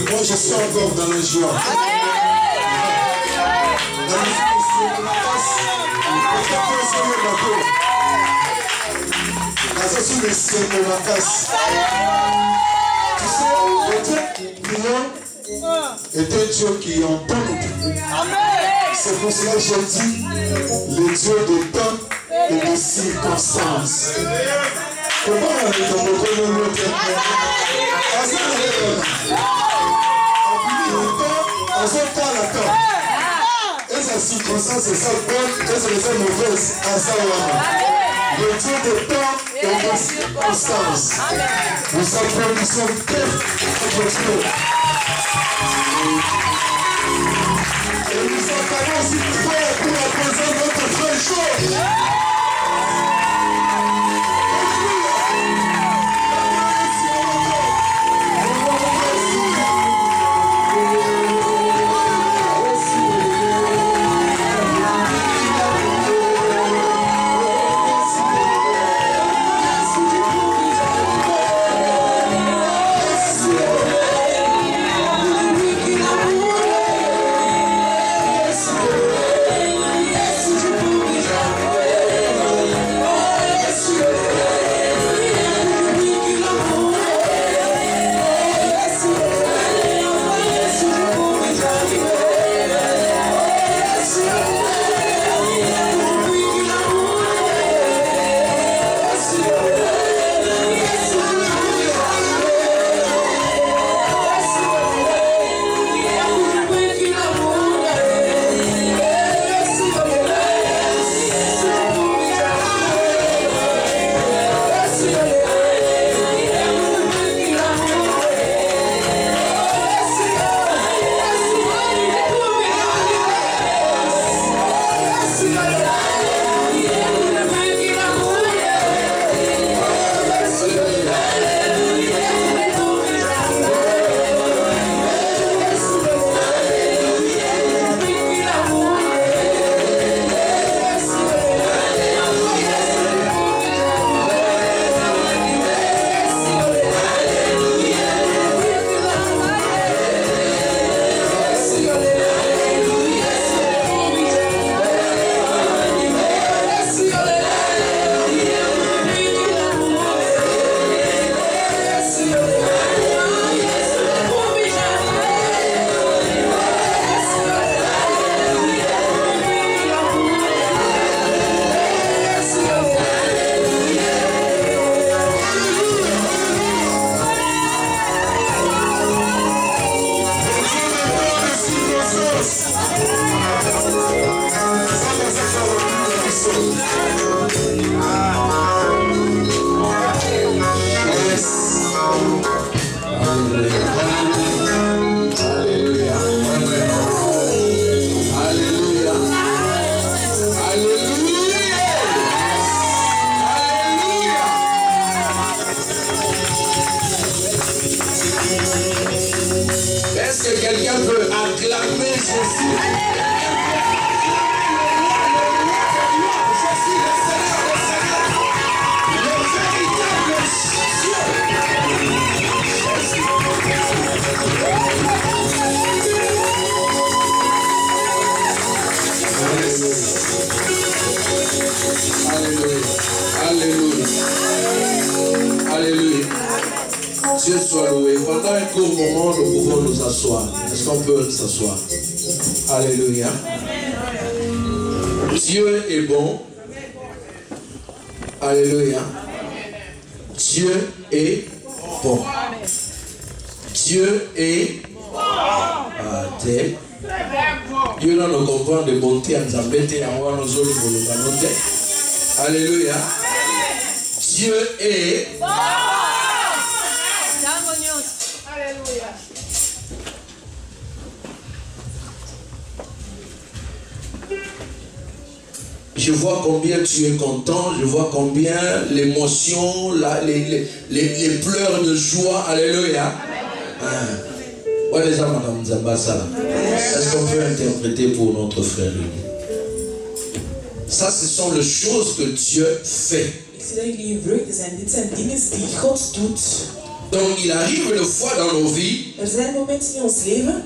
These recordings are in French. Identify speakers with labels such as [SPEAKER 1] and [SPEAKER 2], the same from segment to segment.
[SPEAKER 1] Moi je suis encore dans la joie. Et un Dieu qui entend nous. C'est pour cela que je dis le Dieu de temps et de circonstances. Comment on est dans le l'autre? On se parle à temps. Et sa circonstance, c'est ça bonne, et c'est ça mauvaise. À ça, le Dieu de temps et de circonstances. Nous applaudissons Père notre Dieu. Et nous entendons aussi pour la présence de notre frère chaud.
[SPEAKER 2] Dieu soit loué. Pendant un court moment, nous pouvons nous asseoir. Est-ce qu'on peut s'asseoir? Alléluia. Dieu est bon. Alléluia. Dieu est bon. Dieu est bon. Dieu n'a nous comprend de bonté en Zambété, en Ouan, nos autres, nous. Alléluia. Dieu est bon. Je vois combien tu es content, je vois combien l'émotion, les pleurs de joie, alléluia. Ouais, les gens, madame Zamba, ça. Est-ce qu'on peut interpréter pour notre frère lui? Ça, ce sont les choses que Dieu fait. Donc il arrive une fois dans nos vies,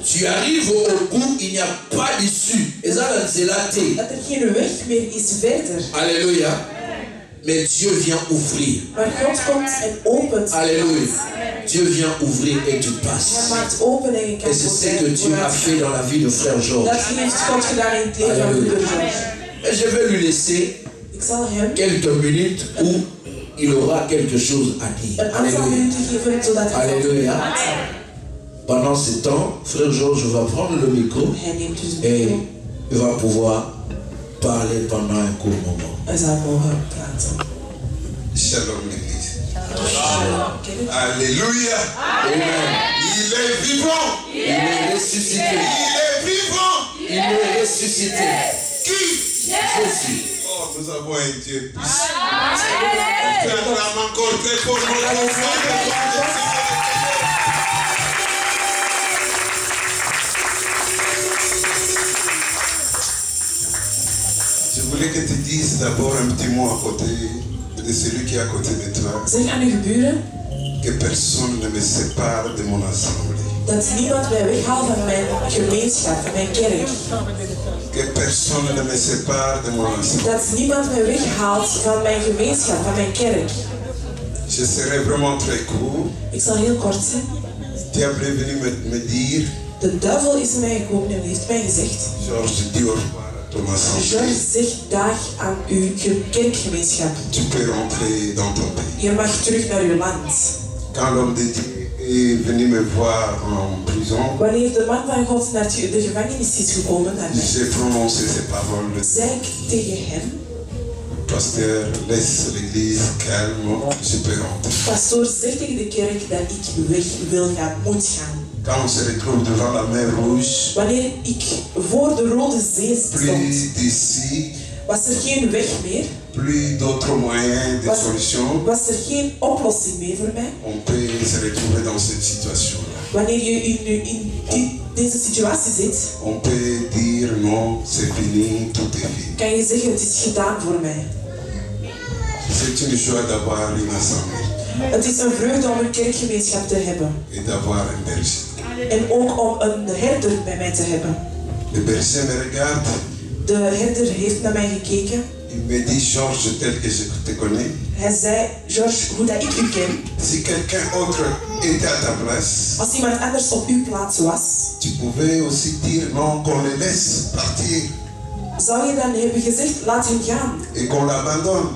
[SPEAKER 2] tu arrives au bout, il n'y a pas d'issue. Et ça, c'est la thé. Alléluia. Mais Dieu vient ouvrir. Alléluia. Dieu vient ouvrir et tu passes. Et c'est ce que Dieu a fait dans la vie de frère Georges. Alléluia. Et je vais lui laisser quelques minutes où il aura quelque chose à dire. Alléluia. Alléluia. Pendant ce temps, frère Georges va prendre le micro et il va pouvoir parler pendant un court moment.
[SPEAKER 3] Shalom l'église. Alléluia.
[SPEAKER 2] Amen.
[SPEAKER 3] Il est vivant.
[SPEAKER 2] Il est ressuscité.
[SPEAKER 3] Il est vivant.
[SPEAKER 2] Il est ressuscité.
[SPEAKER 3] Qui?
[SPEAKER 2] Jésus.
[SPEAKER 3] Oh, nous avons un Dieu puissant. On acclame encore très fort notre Seigneur. Je voulais que tu dises d'abord un petit mot à côté de celui qui est à côté de toi.
[SPEAKER 4] Zeg aan uw buren
[SPEAKER 3] Que personne ne me sépare de mon assemblée.
[SPEAKER 4] dat niemand mij weghaalt van mijn gemeenschap, van mijn kerk.
[SPEAKER 3] Que personne ne me sépare de mon assemblée.
[SPEAKER 4] Dat niemand mij weghaalt van mijn gemeenschap, van mijn kerk.
[SPEAKER 3] Je serai vraiment très court.
[SPEAKER 4] Ik zal heel kort zijn.
[SPEAKER 3] Diable est venu me dire,
[SPEAKER 4] De duivel is naar mij gekomen en heeft mij gezegd:
[SPEAKER 3] Georges, dis au revoir à ton assemblée.
[SPEAKER 4] Georges, zeg dag aan uw kerkgemeenschap.
[SPEAKER 3] Tu peux rentrer dans ton pays.
[SPEAKER 4] Je mag terug naar uw land.
[SPEAKER 3] Quand l'homme de Dieu est venu me voir en prison,
[SPEAKER 4] Wanneer de man van God naar de gevangenis is gekomen, naar mij,
[SPEAKER 3] j'ai prononcé ces paroles.
[SPEAKER 4] zei ik tegen hem:
[SPEAKER 3] Pasteur, laisse l'église calme, je peux rentrer.
[SPEAKER 4] Pastoor, zeg tegen de kerk dat ik weg wil gaan, moet gaan.
[SPEAKER 3] Quand on se retrouve devant la mer rouge,
[SPEAKER 4] Wanneer ik voor de Rode Zee stond,
[SPEAKER 3] plus d'ici,
[SPEAKER 4] was er geen weg meer,
[SPEAKER 3] plus d'autres moyens de solution,
[SPEAKER 4] was er geen oplossing meer voor mij.
[SPEAKER 3] on peut se retrouver dans cette situation-là.
[SPEAKER 4] Wanneer je in deze situatie zit,
[SPEAKER 3] On peut dire non, c'est fini, tout est fini.
[SPEAKER 4] kan je zeggen: het is gedaan voor mij.
[SPEAKER 3] C'est une joie d'avoir une assemblée
[SPEAKER 4] Het is een vreugde om een kerkgemeenschap te hebben.
[SPEAKER 3] et d'avoir un berger.
[SPEAKER 4] En ook om een herder bij mij te hebben.
[SPEAKER 3] Le berger me regarde,
[SPEAKER 4] De herder heeft naar mij gekeken.
[SPEAKER 3] il me dit, Georges, tel que je te connais,
[SPEAKER 4] Hij zei: Georges, hoe dat ik u ken,
[SPEAKER 3] si quelqu'un autre était à ta place,
[SPEAKER 4] als iemand anders op uw plaats was,
[SPEAKER 3] tu pouvais aussi dire non, qu'on le laisse partir
[SPEAKER 4] zou je dan hebben gezegd: laat hem gaan.
[SPEAKER 3] et qu'on l'abandonne.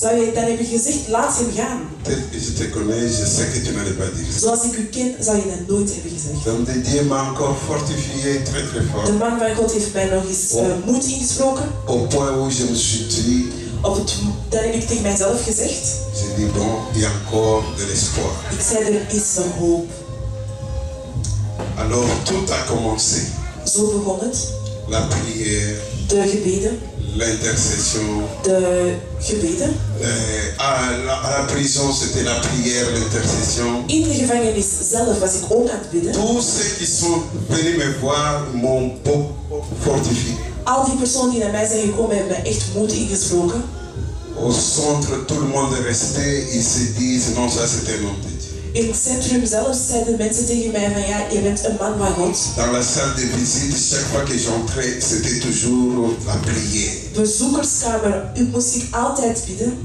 [SPEAKER 4] Zou je dan hebben gezegd: laat hem gaan.
[SPEAKER 3] Tel que je te connais, je sais que tu n'allais pas dire ça.
[SPEAKER 4] Zoals ik u ken, zou je dat nooit hebben gezegd.
[SPEAKER 3] L'homme de Dieu m'a encore fortifié très très
[SPEAKER 4] De
[SPEAKER 3] fort,
[SPEAKER 4] man van God heeft mij nog eens moed ingesproken.
[SPEAKER 3] au point où je me suis dit,
[SPEAKER 4] Dan heb ik tegen mijzelf gezegd:
[SPEAKER 3] j'ai dit bon, il y a encore de l'espoir.
[SPEAKER 4] ik zei, er is een hoop.
[SPEAKER 3] Alors tout a commencé,
[SPEAKER 4] Zo begon het.
[SPEAKER 3] la prière,
[SPEAKER 4] De gebeden.
[SPEAKER 3] l'intercession.
[SPEAKER 4] De gebeden.
[SPEAKER 3] À la prison, c'était la prière, l'intercession.
[SPEAKER 4] In de gevangenis zelf was ik ook aan het bidden.
[SPEAKER 3] Tous ceux qui sont venus me voir m'ont beaucoup fortifié.
[SPEAKER 4] Al die personen die naar mij zijn gekomen hebben mij echt moed ingesproken.
[SPEAKER 3] Au centre, tout le monde est resté, ils se disent non, ça c'est un homme de Dieu.
[SPEAKER 4] In het centrum zelf zeiden mensen tegen mij van: ja, je bent een man van God.
[SPEAKER 3] Dans la salle de visite, chaque fois que j'entrais, c'était toujours la prière.
[SPEAKER 4] Bezoekerskamer, u moest ik altijd bidden.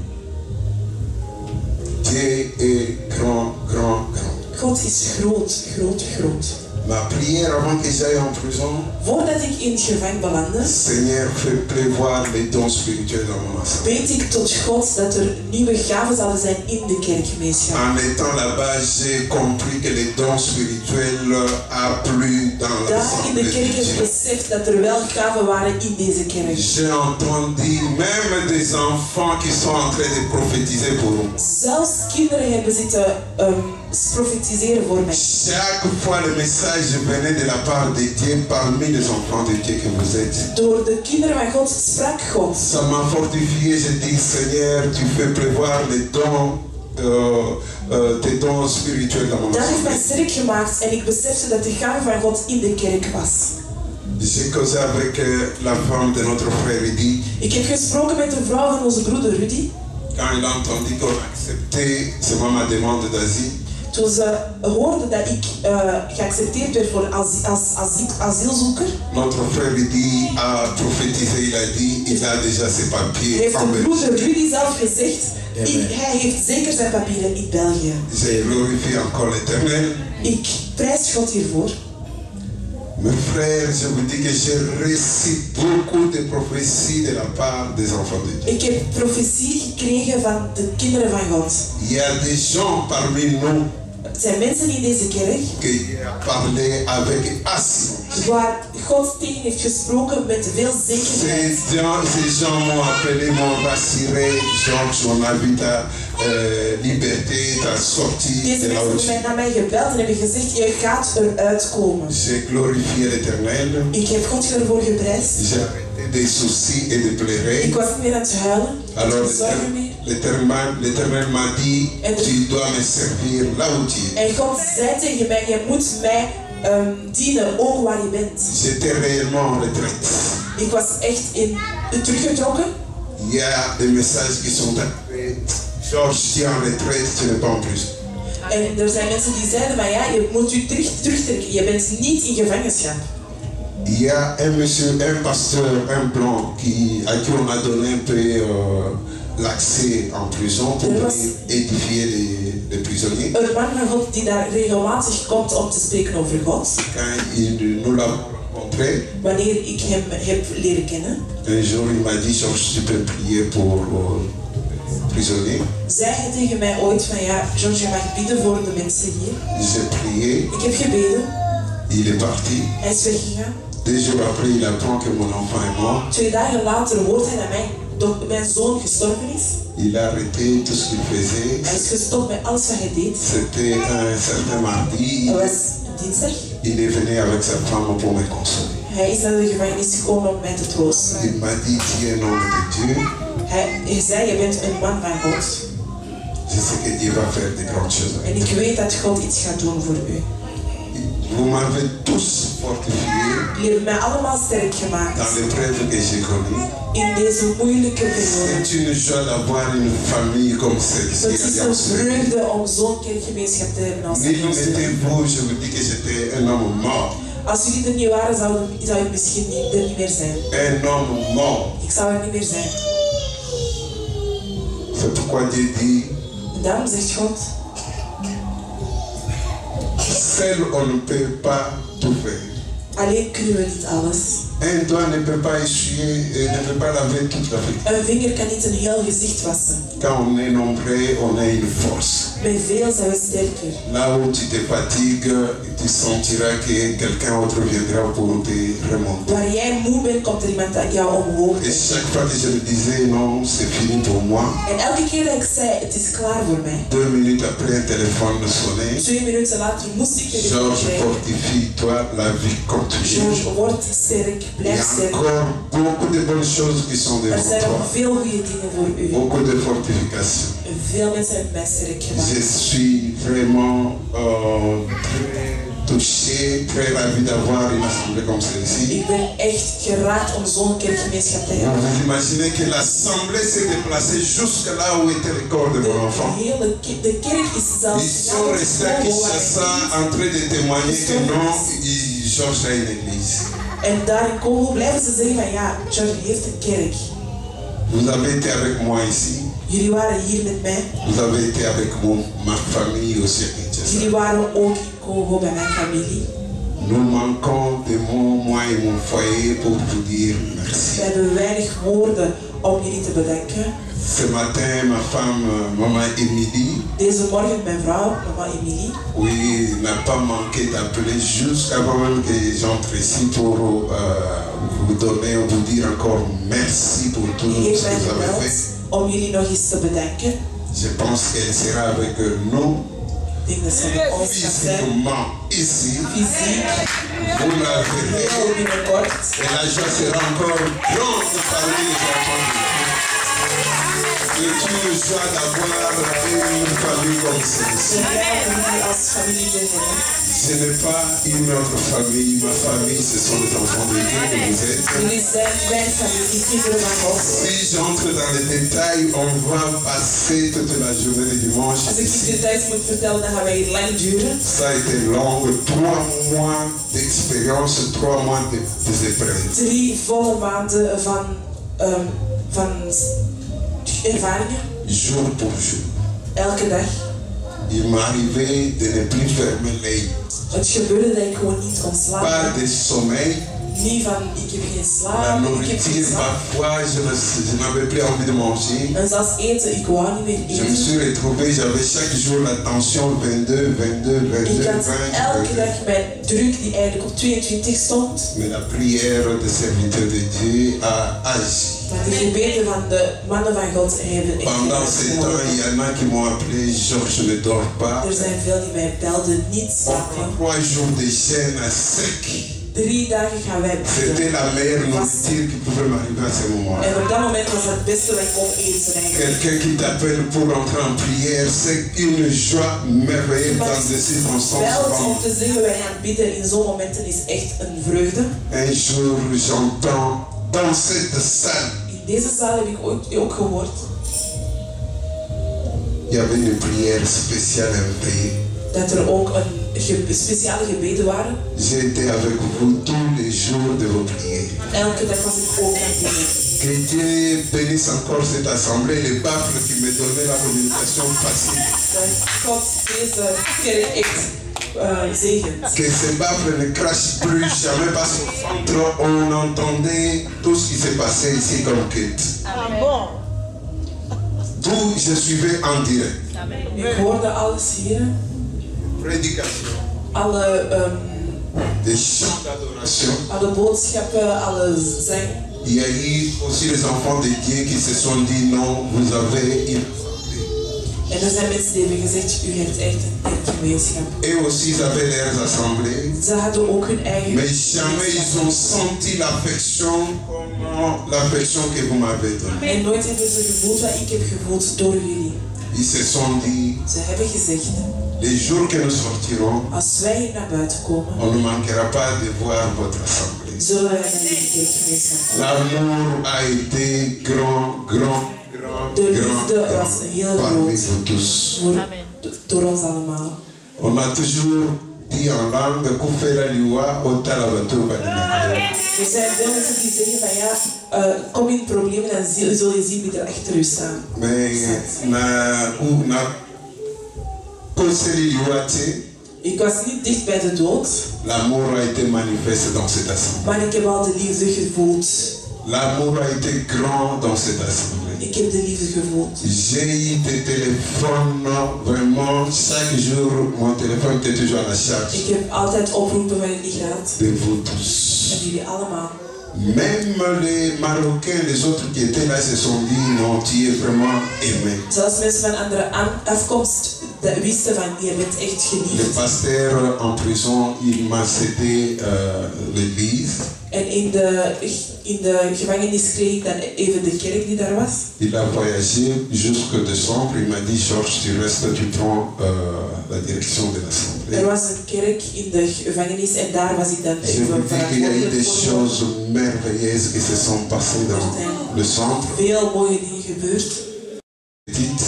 [SPEAKER 3] Dieu est grand, grand, grand.
[SPEAKER 4] God is groot, groot, groot.
[SPEAKER 3] Ma prière avant que j'aille en prison,
[SPEAKER 4] Voordat ik in het gevangen belandde,
[SPEAKER 3] Seigneur, fais prévoir les dons spirituels dans mon assemblée.
[SPEAKER 4] weet ik tot God dat er nieuwe gaven zouden zijn in de kerkgemeenschap.
[SPEAKER 3] En étant là-bas, j'ai compris que les dons spirituels spirituel a plu dans
[SPEAKER 4] Daar in de kerk
[SPEAKER 3] l'assemblée.
[SPEAKER 4] heeft beseft dat er wel gaven waren in deze kerk.
[SPEAKER 3] J'ai entendu même des enfants qui sont en train de prophétiser pour nous.
[SPEAKER 4] Zelfs kinderen hebben zitten profetiseren voor mij.
[SPEAKER 3] Chaque fois le message venait de la part de Dieu parmi les enfants de Dieu que vous êtes.
[SPEAKER 4] Door de kinderen van God sprak God.
[SPEAKER 3] Ça m'a fortifié, je dis Seigneur, tu fais prévoir les dons, tes dons spirituels dans mon
[SPEAKER 4] Dat heeft mij
[SPEAKER 3] assemblée.
[SPEAKER 4] sterk gemaakt en ik besefte dat de gang van God in de kerk was.
[SPEAKER 3] J'ai causé avec la femme de notre frère Rudy.
[SPEAKER 4] Ik heb gesproken met de vrouw van onze broeder Rudy.
[SPEAKER 3] Quand il a entendu qu'on acceptait seulement ma demande d'asile,
[SPEAKER 4] Toen ze hoorde dat ik geaccepteerd werd voor asielzoeker,
[SPEAKER 3] notre frère Rudy a prophétisé, il a dit, il a déjà ses papiers
[SPEAKER 4] heeft
[SPEAKER 3] en
[SPEAKER 4] de broeder
[SPEAKER 3] Belgique.
[SPEAKER 4] Rudy zelf gezegd, hij heeft zeker zijn papieren in België.
[SPEAKER 3] J'ai glorifié encore l'Éternel.
[SPEAKER 4] Ik prijs God hiervoor.
[SPEAKER 3] Mes frères, je vous dis que j'ai reçu beaucoup de prophéties de la part des enfants de Dieu.
[SPEAKER 4] Ik heb profetie gekregen van de kinderen van God.
[SPEAKER 3] Il y a des gens parmi nous
[SPEAKER 4] Het zijn mensen in deze kerk
[SPEAKER 3] qui parlent avec assurance.
[SPEAKER 4] waar God tegen heeft gesproken met veel zekerheid.
[SPEAKER 3] Ces gens m'ont appelé, m'ont rassuré, Georges, on a vu ta liberté, ta sortie
[SPEAKER 4] Deze
[SPEAKER 3] de la
[SPEAKER 4] mensen hebben naar mij gebeld en hebben gezegd, je gaat eruit komen.
[SPEAKER 3] J'ai glorifié l'Éternel.
[SPEAKER 4] Ik heb God ervoor geprijsd.
[SPEAKER 3] J'ai arrêté des soucis et de pleurer.
[SPEAKER 4] Ik was niet meer aan het huilen,
[SPEAKER 3] Alors
[SPEAKER 4] geen zorgen meer.
[SPEAKER 3] l'Éternel m'a dit, tu dois me servir là où tu es.
[SPEAKER 4] En God zei tegen mij, je moet mij dienen, ook waar je bent.
[SPEAKER 3] J'étais réellement en retraite.
[SPEAKER 4] Ik was echt teruggetrokken.
[SPEAKER 3] Il y a des messages qui sont arrivés. Georges, tu es en retraite, tu n'es pas en prison.
[SPEAKER 4] En er zijn mensen die zeiden van ja, je moet je terugtrekken, je bent niet in gevangenschap.
[SPEAKER 3] Il y a un monsieur, un pasteur, un blanc à qui on a donné un peu l'accès en prison pour venir édifier les prisonniers.
[SPEAKER 4] Een man van God die daar regelmatig komt om te spreken over God.
[SPEAKER 3] Quand nous l'avons rencontré,
[SPEAKER 4] Wanneer ik hem heb leren kennen,
[SPEAKER 3] un jour il m'a dit, Georges, tu peux prier pour les prisonniers.
[SPEAKER 4] zei hij tegen mij ooit van ja, Georges, je mag bidden voor de mensen hier.
[SPEAKER 3] J'ai prié,
[SPEAKER 4] Ik heb gebeden,
[SPEAKER 3] il est parti.
[SPEAKER 4] hij is weggegaan.
[SPEAKER 3] 2 jours après, il apprend que mon enfant est mort.
[SPEAKER 4] 2 dagen later hoort hij dat mijn zoon gestorven is.
[SPEAKER 3] Il a arrêté tout ce qu'il faisait.
[SPEAKER 4] Hij is gestopt met alles wat hij deed.
[SPEAKER 3] C'était un certain mardi.
[SPEAKER 4] Dat was een dinsdag.
[SPEAKER 3] Il est venu avec sa femme pour me consoler.
[SPEAKER 4] Hij is naar de gevangenis gekomen om mij te troosten.
[SPEAKER 3] Il m'a dit, tu es un homme de Dieu.
[SPEAKER 4] Hij zei, je bent een man van God.
[SPEAKER 3] Je sais que Dieu va faire de grandes choses.
[SPEAKER 4] En ik weet dat God iets gaat doen voor u.
[SPEAKER 3] Vous m'avez tous fortifié
[SPEAKER 4] Jullie hebben mij allemaal sterk gemaakt.
[SPEAKER 3] dans l'épreuve que j'ai connue.
[SPEAKER 4] In deze moeilijke periode.
[SPEAKER 3] C'est une joie d'avoir une famille comme celle-ci.
[SPEAKER 4] Het is een vreugde om zo'n kerkgemeenschap te hebben als
[SPEAKER 3] Ni
[SPEAKER 4] onze.
[SPEAKER 3] mettez-vous, je vous dis que j'étais un homme mort.
[SPEAKER 4] Als jullie er niet waren, zou ik misschien er niet meer zijn.
[SPEAKER 3] Un homme mort.
[SPEAKER 4] Ik zou er niet meer zijn.
[SPEAKER 3] C'est pourquoi Dieu dit,
[SPEAKER 4] En daarom zegt God,
[SPEAKER 3] seul on ne peut pas tout faire.
[SPEAKER 4] alleen kunnen we niet alles.
[SPEAKER 3] Un doigt ne peut pas essuyer, ne peut pas laver toute la vie.
[SPEAKER 4] Een vinger kan niet een heel gezicht wassen.
[SPEAKER 3] Quand on est nombreux, on a une force.
[SPEAKER 4] Met veel zijn we sterker.
[SPEAKER 3] Là où tu te fatigues, tu sentiras que quelqu'un autre viendra pour te remonter.
[SPEAKER 4] Waar jij moe bent, komt er iemand aan jou omhoog.
[SPEAKER 3] Et chaque fois que je le disais, non, c'est fini pour moi.
[SPEAKER 4] En elke keer dat ik zei, het is klaar voor mij.
[SPEAKER 3] 2 minutes après, un téléphone sonnait.
[SPEAKER 4] 2 minuten later moest ik er
[SPEAKER 3] Georges,
[SPEAKER 4] krijgen.
[SPEAKER 3] fortifie-toi, la vie continue.
[SPEAKER 4] Georges, word sterk,
[SPEAKER 3] Il y
[SPEAKER 4] blijf
[SPEAKER 3] a
[SPEAKER 4] sterk.
[SPEAKER 3] encore beaucoup de bonnes choses qui sont
[SPEAKER 4] Er
[SPEAKER 3] devant
[SPEAKER 4] zijn nog
[SPEAKER 3] toi.
[SPEAKER 4] veel goede dingen voor u.
[SPEAKER 3] Beaucoup de fortification.
[SPEAKER 4] Veel mensen hebben mij sterk gemaakt.
[SPEAKER 3] Je suis vraiment très touché, très ravi d'avoir une assemblée comme celle-ci.
[SPEAKER 4] Ik ben echt geraakt om zo'n kerkgemeenschap te hebben.
[SPEAKER 3] Vous imaginez que l'assemblée s'est déplacée jusque là où était le corps de mon enfant.
[SPEAKER 4] De kerk is zelfs...
[SPEAKER 3] Ils sont restés à Kinshasa en train de témoigner que non, Georges a une église.
[SPEAKER 4] En daar in Congo blijven ze zeggen van ja, George heeft een kerk.
[SPEAKER 3] Vous avez été avec moi ici.
[SPEAKER 4] Jullie waren hier met mij.
[SPEAKER 3] Vous avez été avec ma famille aussi à Kinshasa.
[SPEAKER 4] Jullie waren ook in Congo bij mijn familie.
[SPEAKER 3] Nous manquons de mots, moi et mon foyer, pour vous dire merci.
[SPEAKER 4] We hebben weinig woorden om jullie te bedanken.
[SPEAKER 3] Ce matin, ma femme, maman Émilie.
[SPEAKER 4] Deze morgen mijn vrouw, mama Emilie.
[SPEAKER 3] Oui, n'a pas manqué d'appeler jusqu'avant même que j'entre ici pour vous donner, vous dire encore merci pour tout ce que vous avez fait.
[SPEAKER 4] Om jullie nog eens te bedanken.
[SPEAKER 3] Je pense qu'elle sera avec nous. Physiquement ici. Vous la verrez. Et la joie sera encore grande parmi les enfants de Dieu. C'est une joie d'avoir une famille comme celle-ci. Ce n'est pas une autre famille. Ma famille, ce sont les enfants de Dieu que vous êtes. Si j'entre dans les détails, on va passer toute la journée du dimanche. Ça a été long, 3 mois d'expérience, 3 mois de épreuves.
[SPEAKER 4] 3 volle maanden van ervaringen.
[SPEAKER 3] Jour pour jour.
[SPEAKER 4] Elke dag.
[SPEAKER 3] Il m'arrivait de ne plus fermer l'œil.
[SPEAKER 4] Het gebeurde dat ik gewoon niet kon slapen.
[SPEAKER 3] Pas de sommeil.
[SPEAKER 4] Niet van ik heb geen slaap.
[SPEAKER 3] La nourriture, parfois, je n'avais plus envie de manger.
[SPEAKER 4] En zelfs eten, ik wou niet meer eten.
[SPEAKER 3] Je me suis retrouvé, j'avais chaque jour la tension 22, 22, 22,
[SPEAKER 4] ik had
[SPEAKER 3] 20.
[SPEAKER 4] elke dag mijn druk die eigenlijk op 22 stond.
[SPEAKER 3] Mais la prière des serviteurs de Dieu a agi.
[SPEAKER 4] Maar de gebeden van de mannen van God hebben echt
[SPEAKER 3] Pendant ce temps, il y en a qui m'ont appelé, Georges, je ne dors pas.
[SPEAKER 4] Er zijn veel die mij belden, niet slapen.
[SPEAKER 3] 3 jours de jeûne à sec.
[SPEAKER 4] 3 dagen gaan wij
[SPEAKER 3] C'était la meilleure nourriture qui pouvait m'arriver à ce moment.
[SPEAKER 4] En op dat moment was het beste wat ik kon eten eigenlijk.
[SPEAKER 3] Quelqu'un qui t'appelle pour entrer en prière, c'est une joie merveilleuse dans des circonstances.
[SPEAKER 4] Belt om te zeggen, wij gaan bidden in zo'n momenten is echt een vreugde.
[SPEAKER 3] Un jour, j'entends dans cette salle.
[SPEAKER 4] In deze zaal heb ik ook gehoord.
[SPEAKER 3] Il y avait une prière spéciale invitée.
[SPEAKER 4] Dat er ook een speciale gebeden waren.
[SPEAKER 3] J'étais avec vous tous les jours de vos prières.
[SPEAKER 4] Elke dag was ik ook aan het bidden.
[SPEAKER 3] Que Dieu bénisse encore cette assemblée, les baffles qui me donnaient la communication facile.
[SPEAKER 4] God deze kerk echt zegent.
[SPEAKER 3] Que ces baffles ne crachent plus jamais parce qu'au centre on entendait tout ce qui s'est passé ici comme quête. D'où je suivais en direct.
[SPEAKER 4] Ik hoorde alles hier.
[SPEAKER 3] Prédication.
[SPEAKER 4] Alle
[SPEAKER 3] des chants d'adoration.
[SPEAKER 4] Alle boodschappen, alle zang.
[SPEAKER 3] Il y a eu aussi les enfants de Dieu qui se sont dit non, vous avez une assemblée.
[SPEAKER 4] En er zijn mensen die hebben gezegd, u heeft echt een gemeenschap.
[SPEAKER 3] Et aussi ils avaient leurs assemblées.
[SPEAKER 4] Ze hadden ook hun eigen.
[SPEAKER 3] Mais jamais ils ont senti l'affection comme l'affection que vous m'avez donnée.
[SPEAKER 4] En nooit hebben ze gevoeld wat ik heb gevoeld door jullie.
[SPEAKER 3] Ils se sont dit.
[SPEAKER 4] Ze hebben gezegd.
[SPEAKER 3] Les jours que nous sortirons,
[SPEAKER 4] als wij hier naar buiten komen,
[SPEAKER 3] on ne manquera pas de voir votre assemblée.
[SPEAKER 4] Zullen wij naar jullie kerkgemeenschap komen.
[SPEAKER 3] L'amour a été grand, grand, grand,
[SPEAKER 4] de liefde was heel
[SPEAKER 3] parmi
[SPEAKER 4] groot
[SPEAKER 3] vous tous.
[SPEAKER 4] Door ons allemaal.
[SPEAKER 3] On a toujours dit en langue, Koufera Liwa, Otalabatu Badinakaya.
[SPEAKER 4] Er zijn veel mensen die zeggen van ja, kom in problemen en zul je zien wie er achter u staan. Ik was niet dicht bij de dood.
[SPEAKER 3] L'amour a été manifeste dans cette assemblée.
[SPEAKER 4] Maar ik heb al de liefde gevoeld.
[SPEAKER 3] L'amour a été grand dans cette assemblée.
[SPEAKER 4] Ik heb de liefde gevoeld.
[SPEAKER 3] J'ai eu des téléphones, vraiment, chaque jour, mon téléphone était toujours à la charge.
[SPEAKER 4] Ik heb altijd oproepen van jullie gehad.
[SPEAKER 3] De vous tous.
[SPEAKER 4] Van jullie allemaal.
[SPEAKER 3] Même les Marocains, les autres qui étaient là, se sont dit, non, tu es vraiment aimé.
[SPEAKER 4] Zelfs mensen van andere afkomst wisten van, je bent echt geliefd.
[SPEAKER 3] Le pasteur en prison, il m'a cédé l'église.
[SPEAKER 4] En in de gevangenis kreeg ik dan even de kerk die daar was.
[SPEAKER 3] Il a voyagé jusqu'au décembre. Il m'a dit, Georges, tu restes, tu prends la direction de l'assemblée.
[SPEAKER 4] Er was een kerk in de gevangenis en daar was ik dan even
[SPEAKER 3] verantwoordelijk voor. Je me dis qu'il y a eu des choses merveilleuses qui se sont passées dans le centre.
[SPEAKER 4] Veel mooie dingen gebeurd.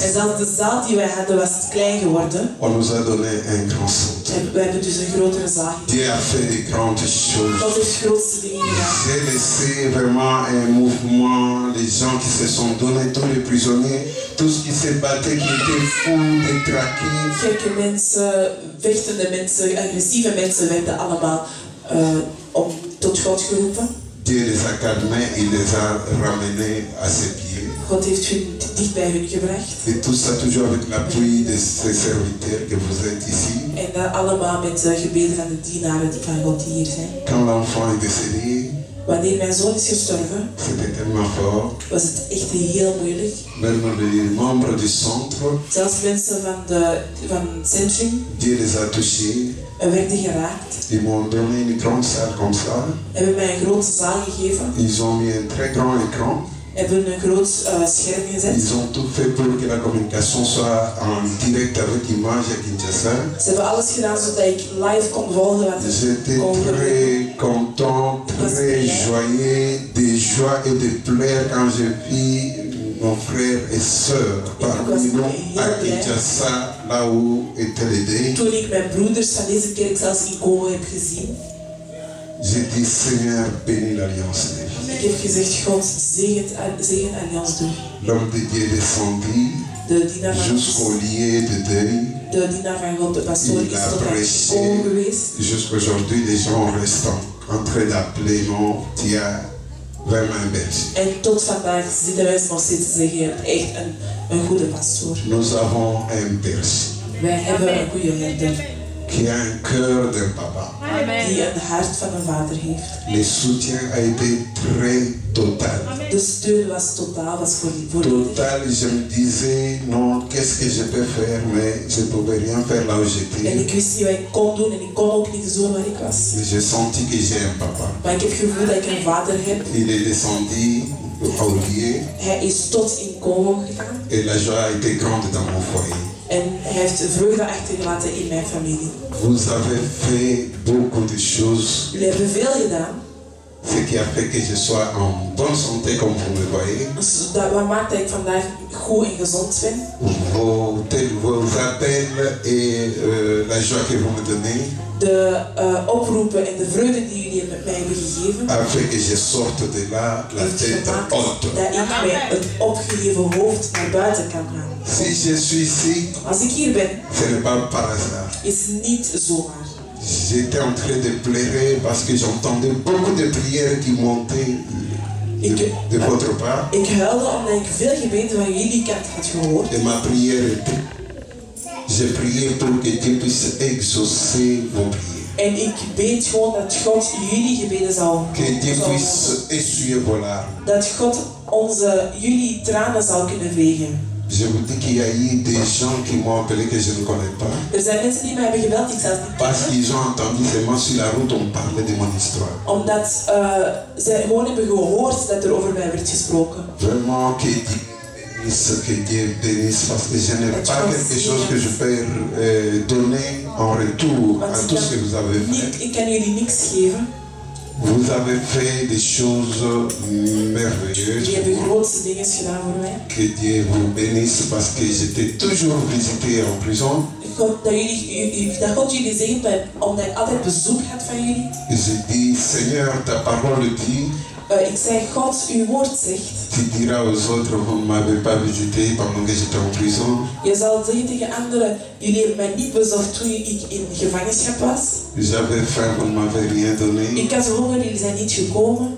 [SPEAKER 4] En zelfs de zaal die wij hadden was klein geworden.
[SPEAKER 3] On nous a donné un grand centre.
[SPEAKER 4] En we hebben dus een grotere zaal.
[SPEAKER 3] Dieu a fait de grandes choses.
[SPEAKER 4] God heeft grootste dingen gedaan.
[SPEAKER 3] J'ai laissé vraiment un mouvement, les gens qui se sont donnés, tous les prisonniers, tout ce qui se battait, qui étaient fous, détraqués.
[SPEAKER 4] Gekke mensen, vechtende mensen, agressieve mensen werden allemaal tot God geroepen.
[SPEAKER 3] Dieu les a calmés, il les a ramenés à ses pieds.
[SPEAKER 4] God heeft hun dicht bij hun gebracht.
[SPEAKER 3] Et tout ça toujours avec l'appui de ces serviteurs que vous êtes ici.
[SPEAKER 4] En dat allemaal met de gebeden van de dienaren van God die hier zijn.
[SPEAKER 3] Quand l'enfant est décédé,
[SPEAKER 4] Wanneer mijn zoon is gestorven,
[SPEAKER 3] c'était tellement fort.
[SPEAKER 4] was het echt heel moeilijk.
[SPEAKER 3] Même les membres du centre,
[SPEAKER 4] Zelfs mensen van het centrum
[SPEAKER 3] Dieu les a touchés.
[SPEAKER 4] werden geraakt.
[SPEAKER 3] Ils m'ont donné une grande salle comme ça.
[SPEAKER 4] Hebben mij een grote zaal gegeven.
[SPEAKER 3] Ils ont mis un très grand écran.
[SPEAKER 4] Hebben een groot scherm gezet.
[SPEAKER 3] Ils ont tout fait pour que la communication soit en direct avec image à Kinshasa.
[SPEAKER 4] Ze hebben alles gedaan zodat ik live kon volgen wat
[SPEAKER 3] J'étais très content, très joyeux, de joie et de pleurs quand je vis mon frère et soeur parmi nous à Kinshasa, là où était le deuil.
[SPEAKER 4] Toen ik mijn broeders van deze kerk zelfs in Congo heb gezien.
[SPEAKER 3] J'ai dit, Seigneur, bénis l'alliance.
[SPEAKER 4] Ik heb gezegd, God, zegen Alliance 2.
[SPEAKER 3] L'homme de Dieu est descendu jusqu'au lieu de deuil.
[SPEAKER 4] De dienaar van God, de pastoor, is tot aan Congo geweest.
[SPEAKER 3] Jusqu'aujourd'hui, les gens restent en train d'appeler non, tu as vraiment un berger.
[SPEAKER 4] En tot vandaag zitten wij nog steeds te zeggen, je hebt echt een goede pastoor.
[SPEAKER 3] Nous avons un berger.
[SPEAKER 4] Wij hebben een goede herder.
[SPEAKER 3] Qui a un cœur d'un papa.
[SPEAKER 4] Die een hart van een vader heeft.
[SPEAKER 3] Le soutien a été très total.
[SPEAKER 4] De steun was totaal, was volledig.
[SPEAKER 3] Total, je me disais, non, qu'est-ce que je peux faire, mais je ne pouvais rien faire là où
[SPEAKER 4] En
[SPEAKER 3] j'étais.
[SPEAKER 4] ik wist niet wat ik kon doen en ik kon ook niet zo waar ik was.
[SPEAKER 3] J'ai senti que j'ai un papa.
[SPEAKER 4] Maar ik heb het gevoel dat ik een vader heb.
[SPEAKER 3] Il est descendu au lieu
[SPEAKER 4] Hij is tot in Congo gegaan.
[SPEAKER 3] et la joie a été grande dans mon foyer.
[SPEAKER 4] En hij heeft vreugde achtergelaten in mijn familie.
[SPEAKER 3] Vous avez fait beaucoup de choses,
[SPEAKER 4] Jullie hebben veel gedaan.
[SPEAKER 3] ce qui a fait que je sois en bonne santé comme vous me voyez.
[SPEAKER 4] Wat maakt dat ik vandaag goed en gezond ben?
[SPEAKER 3] Vos appels et la joie que vous me donnez
[SPEAKER 4] De oproepen en de vreugde die jullie met mij hebben gegeven,
[SPEAKER 3] a fait que je sorte de là la
[SPEAKER 4] heeft
[SPEAKER 3] tête
[SPEAKER 4] gemaakt
[SPEAKER 3] haute.
[SPEAKER 4] dat ik met een opgeheven hoofd naar buiten kan gaan.
[SPEAKER 3] Si je suis ici,
[SPEAKER 4] Als ik hier ben,
[SPEAKER 3] ce n'est pas par hasard.
[SPEAKER 4] is niet zomaar.
[SPEAKER 3] J'étais en train de pleurer parce que j'entendais beaucoup de prières qui montaient de votre part.
[SPEAKER 4] Ik huilde omdat ik veel gebeden van jullie kant had gehoord.
[SPEAKER 3] Et ma prière était, j'ai prié pour que Dieu puisse exaucer vos prières.
[SPEAKER 4] En ik bid gewoon dat God jullie gebeden zou
[SPEAKER 3] Que Dieu puisse essuyer vos larmes.
[SPEAKER 4] dat God jullie tranen zou kunnen vegen.
[SPEAKER 3] Je vous dis qu'il y a eu des gens qui m'ont appelé que je ne connais pas.
[SPEAKER 4] Er zijn mensen die mij hebben gebeld die ik zelf niet
[SPEAKER 3] Parce
[SPEAKER 4] ken.
[SPEAKER 3] qu'ils ont entendu seulement sur la route on parlait de mon histoire.
[SPEAKER 4] Omdat zij gewoon hebben gehoord dat er over mij werd gesproken.
[SPEAKER 3] Vraiment que Dieu bénisse parce que je n'ai pas quelque chose que je peux donner en retour à tout ce que vous avez fait.
[SPEAKER 4] Ik kan jullie niks geven.
[SPEAKER 3] Vous avez fait des choses merveilleuses.
[SPEAKER 4] Jullie hebben grootste dingen gedaan voor mij.
[SPEAKER 3] Que Dieu vous bénisse parce que j'étais toujours visité en prison.
[SPEAKER 4] Dat God jullie zegent omdat ik altijd bezoek had van jullie.
[SPEAKER 3] Je dis, Seigneur, ta parole dit.
[SPEAKER 4] Ik zeg, God, uw woord zegt.
[SPEAKER 3] Tu diras aux autres, vous ne m'avez pas visité pendant que j'étais en prison.
[SPEAKER 4] Je zal zeggen tegen anderen, jullie hebben mij niet bezocht toen ik in gevangenschap was.
[SPEAKER 3] J'avais faim, vous ne m'avez rien donné.
[SPEAKER 4] Ik had honger, jullie zijn niet gekomen.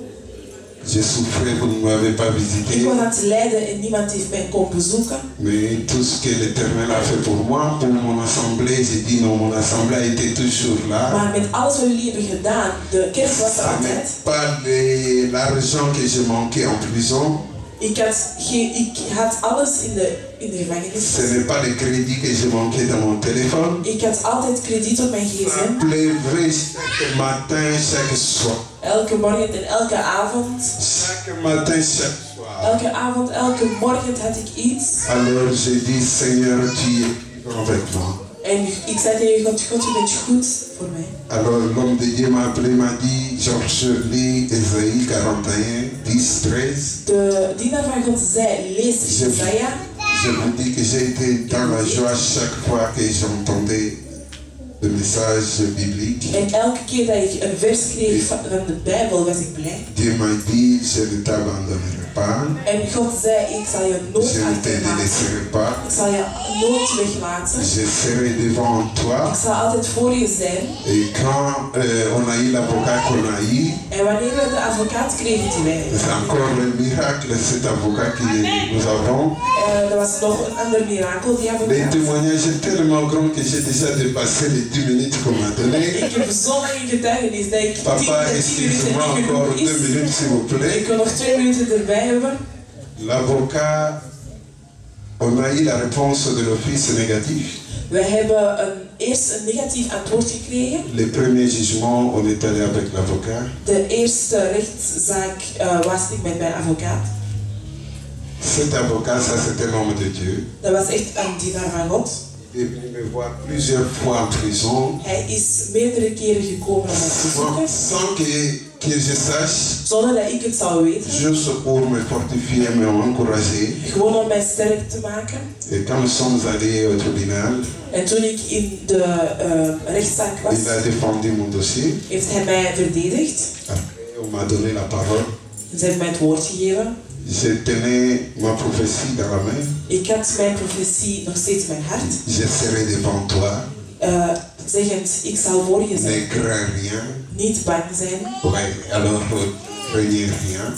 [SPEAKER 3] Je souffrais, vous ne m'avez pas visité.
[SPEAKER 4] Ik was aan het lijden en niemand heeft mij komen bezoeken.
[SPEAKER 3] Mais tout ce que l'Éternel a fait pour moi, pour mon assemblée, j'ai dit non, mon assemblée était toujours là.
[SPEAKER 4] Maar met alles wat jullie hebben gedaan, de kerk was er
[SPEAKER 3] Ce
[SPEAKER 4] altijd.
[SPEAKER 3] n'est pas l'argent que j'ai manqué en prison.
[SPEAKER 4] Ik had alles in de gevangenis.
[SPEAKER 3] Ce n'est pas le crédit que j'ai manqué dans mon téléphone.
[SPEAKER 4] Ik had altijd krediet op mijn gsm.
[SPEAKER 3] Pleurer chaque matin, chaque soir.
[SPEAKER 4] Elke morgen en elke avond.
[SPEAKER 3] Chaque matin, chaque soir.
[SPEAKER 4] Elke avond, elke morgen had ik iets.
[SPEAKER 3] Alors j'ai dit, Seigneur, tu es avec moi.
[SPEAKER 4] En ik zei tegen God, God, je bent goed voor mij.
[SPEAKER 3] Alors l'homme de Dieu m'a appelé, m'a dit, Georges, lis Ésaïe 41, 10, 13.
[SPEAKER 4] De dienaar van God zei, lees Jesaja.
[SPEAKER 3] Je vous dis que j'ai été dans la joie chaque fois que j'entendais le message biblique.
[SPEAKER 4] En elke keer dat ik een vers kreeg van de Bijbel, was ik blij.
[SPEAKER 3] Dieu m'a dit, je ne t'abandonnerai. pas.
[SPEAKER 4] En God zei, ik zal je nooit
[SPEAKER 3] Je ne te
[SPEAKER 4] achterlaten.
[SPEAKER 3] laisserai pas.
[SPEAKER 4] Ik zal je nooit weglaten.
[SPEAKER 3] Je serai devant toi.
[SPEAKER 4] Ik zal altijd voor je zijn.
[SPEAKER 3] Et quand on a eu l'avocat qu'on a eu,
[SPEAKER 4] En wanneer we de advocaat kregen die wij
[SPEAKER 3] c'est encore un miracle, cet avocat que nous avons.
[SPEAKER 4] er was nog een ander mirakel, die
[SPEAKER 3] Les
[SPEAKER 4] advocaat.
[SPEAKER 3] témoignages sont tellement grands que j'ai déjà dépassé les 10 minutes qu'on m'a donné.
[SPEAKER 4] Ik heb zo lang in getuigenis dat ik 10
[SPEAKER 3] Papa,
[SPEAKER 4] minuten
[SPEAKER 3] excuse-moi
[SPEAKER 4] niet
[SPEAKER 3] encore
[SPEAKER 4] genoeg
[SPEAKER 3] 2
[SPEAKER 4] is.
[SPEAKER 3] minutes s'il vous plaît.
[SPEAKER 4] Ik wil nog 2 minuten erbij hebben.
[SPEAKER 3] L'avocat, on a eu la réponse de l'office négatif.
[SPEAKER 4] We hebben eerst een negatief antwoord gekregen.
[SPEAKER 3] Les premiers jugements, on est allé avec l'avocat.
[SPEAKER 4] De eerste rechtszaak was ik met mijn advocaat.
[SPEAKER 3] Cet avocat, ça c'est un homme de Dieu.
[SPEAKER 4] Dat was echt een dienaar van God.
[SPEAKER 3] Il est venu me voir plusieurs fois en prison.
[SPEAKER 4] Hij is meerdere keren gekomen om mij te zoeken.
[SPEAKER 3] Sans que je sache,
[SPEAKER 4] Zonder dat ik het zou weten.
[SPEAKER 3] juste pour me fortifier, me encourager.
[SPEAKER 4] Gewoon om mij sterk te maken.
[SPEAKER 3] Et quand nous sommes allés au tribunal,
[SPEAKER 4] En toen ik in de rechtszaak was,
[SPEAKER 3] il a défendu mon dossier.
[SPEAKER 4] heeft hij mij verdedigd.
[SPEAKER 3] Après, on m'a donné la parole.
[SPEAKER 4] Ze hebben mij het woord gegeven.
[SPEAKER 3] Je tenais ma prophétie dans la main.
[SPEAKER 4] Ik had mijn profetie nog steeds in mijn hart.
[SPEAKER 3] Je serai devant toi.
[SPEAKER 4] Zeggend, ik zal voor je
[SPEAKER 3] Ne
[SPEAKER 4] zijn.
[SPEAKER 3] crains rien.
[SPEAKER 4] Niet bang zijn.
[SPEAKER 3] Ouais, alors craignez rien.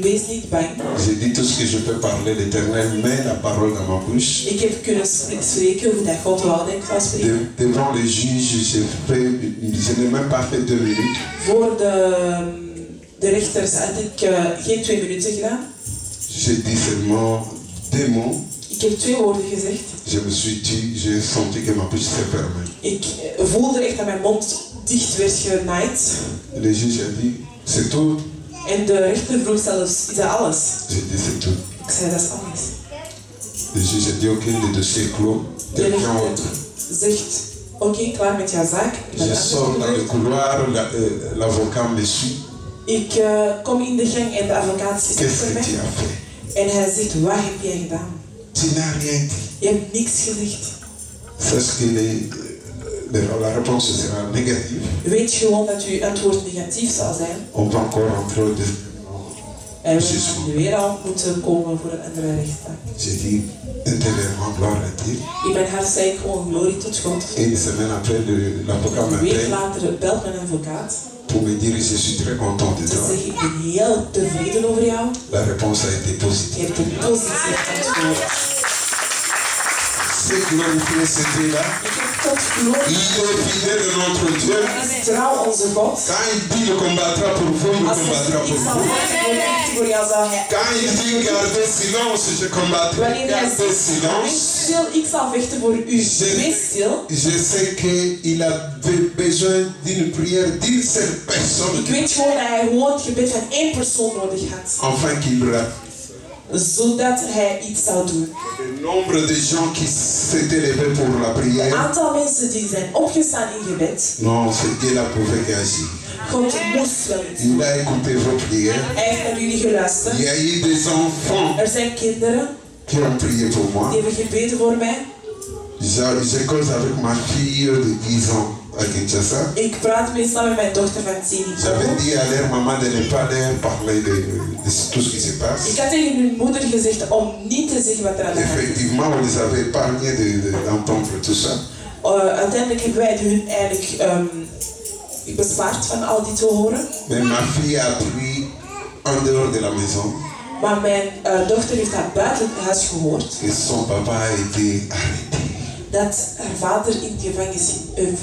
[SPEAKER 4] Wees niet bang.
[SPEAKER 3] J'ai dit tout ce que je peux parler, l'Éternel met la parole dans ma bouche.
[SPEAKER 4] Ik heb kunnen spreken hoe dat God wou dat ik zou spreken.
[SPEAKER 3] Devant les juges, je n'ai même pas fait 2 minutes.
[SPEAKER 4] Voor de rechters had ik geen 2 minuten gedaan.
[SPEAKER 3] J'ai dit seulement 2 mots.
[SPEAKER 4] Ik heb 2 woorden gezegd.
[SPEAKER 3] Je me suis dit, j'ai senti que ma bouche s'est fermée.
[SPEAKER 4] Ik voelde echt dat mijn mond dicht werd genaaid.
[SPEAKER 3] Le juge a dit, c'est tout.
[SPEAKER 4] En de rechter vroeg zelfs, is dat alles?
[SPEAKER 3] J'ai dit, c'est tout.
[SPEAKER 4] Ik zei, dat is alles.
[SPEAKER 3] Le juge a dit, ok, le dossier est clos.
[SPEAKER 4] De
[SPEAKER 3] Quelqu'un
[SPEAKER 4] rechter
[SPEAKER 3] autre.
[SPEAKER 4] zegt, oké, klaar met jouw zaak.
[SPEAKER 3] Je sors dans le couloir, l'avocat me suit.
[SPEAKER 4] Ik kom in de gang en de advocaat zit
[SPEAKER 3] Qu'est-ce
[SPEAKER 4] achter
[SPEAKER 3] que tu
[SPEAKER 4] mij.
[SPEAKER 3] as fait?
[SPEAKER 4] En hij zegt, wat heb jij gedaan?
[SPEAKER 3] Tu n'as rien dit.
[SPEAKER 4] Je hebt niks gezegd.
[SPEAKER 3] Sache que la réponse sera négative.
[SPEAKER 4] Weet gewoon dat uw antwoord negatief zal zijn.
[SPEAKER 3] On va encore rentrer au deuxième.
[SPEAKER 4] En we gaan weer al moeten komen voor een andere rechtszaak.
[SPEAKER 3] J'ai dit intérieurement gloire à Dieu.
[SPEAKER 4] In mijn hart zei ik gewoon glorie tot God.
[SPEAKER 3] Et une semaine après, l'avocat
[SPEAKER 4] Een week
[SPEAKER 3] m'appelle
[SPEAKER 4] later belt mijn advocaat.
[SPEAKER 3] pour me dire je suis très content de
[SPEAKER 4] Ze
[SPEAKER 3] toi.
[SPEAKER 4] zegt, ik ben heel tevreden over jou.
[SPEAKER 3] La réponse a été
[SPEAKER 4] Je
[SPEAKER 3] positive.
[SPEAKER 4] hebt een positief antwoord.
[SPEAKER 3] C'est glorifier ce Dieu-là.
[SPEAKER 4] Ik heb God geloofd.
[SPEAKER 3] Il est fidèle de notre Dieu.
[SPEAKER 4] Hij is trouw onze God.
[SPEAKER 3] Quand il dit il combattra pour vous, il
[SPEAKER 4] Als
[SPEAKER 3] combattra
[SPEAKER 4] hij
[SPEAKER 3] pour
[SPEAKER 4] ik zal
[SPEAKER 3] vous.
[SPEAKER 4] vechten voor jou, zal hij.
[SPEAKER 3] Quand il dit gardez silence, je combattrai.
[SPEAKER 4] Wanneer hij
[SPEAKER 3] Gardez
[SPEAKER 4] zegt,
[SPEAKER 3] silence.
[SPEAKER 4] wees stil, ik zal vechten voor u. Wees stil.
[SPEAKER 3] Je sais qu'il avait besoin d'une prière d'une seule personne.
[SPEAKER 4] Ik weet gewoon dat hij gewoon het gebed van 1 persoon nodig had.
[SPEAKER 3] Enfin qu'il
[SPEAKER 4] Zodat hij iets zou doen.
[SPEAKER 3] Le nombre de gens qui s'étaient levés pour la
[SPEAKER 4] Een
[SPEAKER 3] prière.
[SPEAKER 4] aantal mensen die zijn opgestaan in gebed.
[SPEAKER 3] Non, c'est Dieu là pouvait agir.
[SPEAKER 4] God moest wel iets doen.
[SPEAKER 3] Il a écouté vos prières.
[SPEAKER 4] Hij heeft naar jullie geluisterd.
[SPEAKER 3] Il y a eu des enfants
[SPEAKER 4] Er zijn kinderen
[SPEAKER 3] qui ont prié pour moi.
[SPEAKER 4] die hebben gebeden voor mij.
[SPEAKER 3] Je cause avec ma fille de 10 ans à Kinshasa.
[SPEAKER 4] Ik praat meestal met mijn dochter van 10
[SPEAKER 3] J'avais
[SPEAKER 4] jaar.
[SPEAKER 3] dit à leur maman de ne pas leur parler de tout ce qui se passe.
[SPEAKER 4] Ik had tegen hun moeder gezegd om niet te zeggen wat er aan de hand is.
[SPEAKER 3] Effectivement, on les avait épargnés d'entendre tout ça.
[SPEAKER 4] Uiteindelijk hebben wij hun eigenlijk bespaard van al dit te horen.
[SPEAKER 3] Mais ma fille a appris en dehors de la maison
[SPEAKER 4] Maar mijn dochter heeft dat buiten het huis gehoord.
[SPEAKER 3] que son papa a été arrêté.
[SPEAKER 4] Dat haar vader in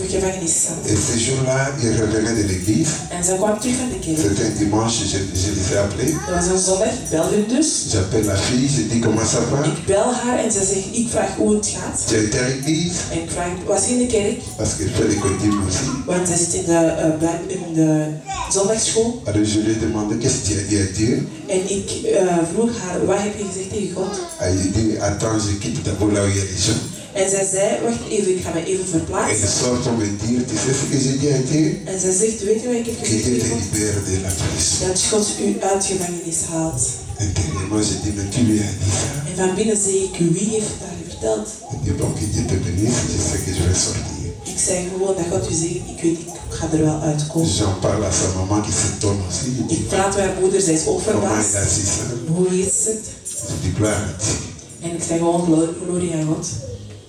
[SPEAKER 4] gevangenis zat.
[SPEAKER 3] Et ce jour-là, il revenait de l'église.
[SPEAKER 4] En ze kwam terug van de kerk.
[SPEAKER 3] C'était un dimanche, je les ai appelés.
[SPEAKER 4] Dat was een zondag, ik bel hun dus.
[SPEAKER 3] J'appelle la fille, je dis comment ça va.
[SPEAKER 4] Ik bel haar en ze zegt, ik vraag hoe het gaat.
[SPEAKER 3] Tu as été à l'église?
[SPEAKER 4] En ik vraag, was je in de kerk?
[SPEAKER 3] Parce qu'elle fait l'école d'hymne aussi.
[SPEAKER 4] Want zij zit in de zondagsschool.
[SPEAKER 3] Alors je lui ai demandé qu'est-ce que tu as dit à Dieu.
[SPEAKER 4] En ik vroeg haar, wat heb je gezegd tegen God?
[SPEAKER 3] Elle a dit, attends, je quitte d'abord là où il y a les gens.
[SPEAKER 4] En zij zei, wacht even, ik ga me even
[SPEAKER 3] Elle
[SPEAKER 4] verplaatsen.
[SPEAKER 3] sort pour me dire, tu sais ce que j'ai dit à Dieu?
[SPEAKER 4] En zij zegt, weet je wat ik heb
[SPEAKER 3] Que
[SPEAKER 4] gezegd
[SPEAKER 3] Dieu
[SPEAKER 4] tegen
[SPEAKER 3] te
[SPEAKER 4] God?
[SPEAKER 3] libère de la prison.
[SPEAKER 4] Dat God u uit gevangenis haalt.
[SPEAKER 3] Intérieurement, j'ai dit, mais tu lui as dit ça.
[SPEAKER 4] En van binnen zei ik, wie heeft het haar verteld?
[SPEAKER 3] Elle dit, bon, que Dieu te bénisse, je sais que je vais sortir.
[SPEAKER 4] Ik Ik zei gewoon, dat gaat u zeggen, ik weet, ik ga er wel uitkomen.
[SPEAKER 3] J'en parle à sa maman qui s'étonne aussi.
[SPEAKER 4] Ik praat met haar moeder, zij is ook verbaasd. Hoe weet ze het?
[SPEAKER 3] Je dis gloire à Dieu.
[SPEAKER 4] En ik zei gewoon, glorie aan God.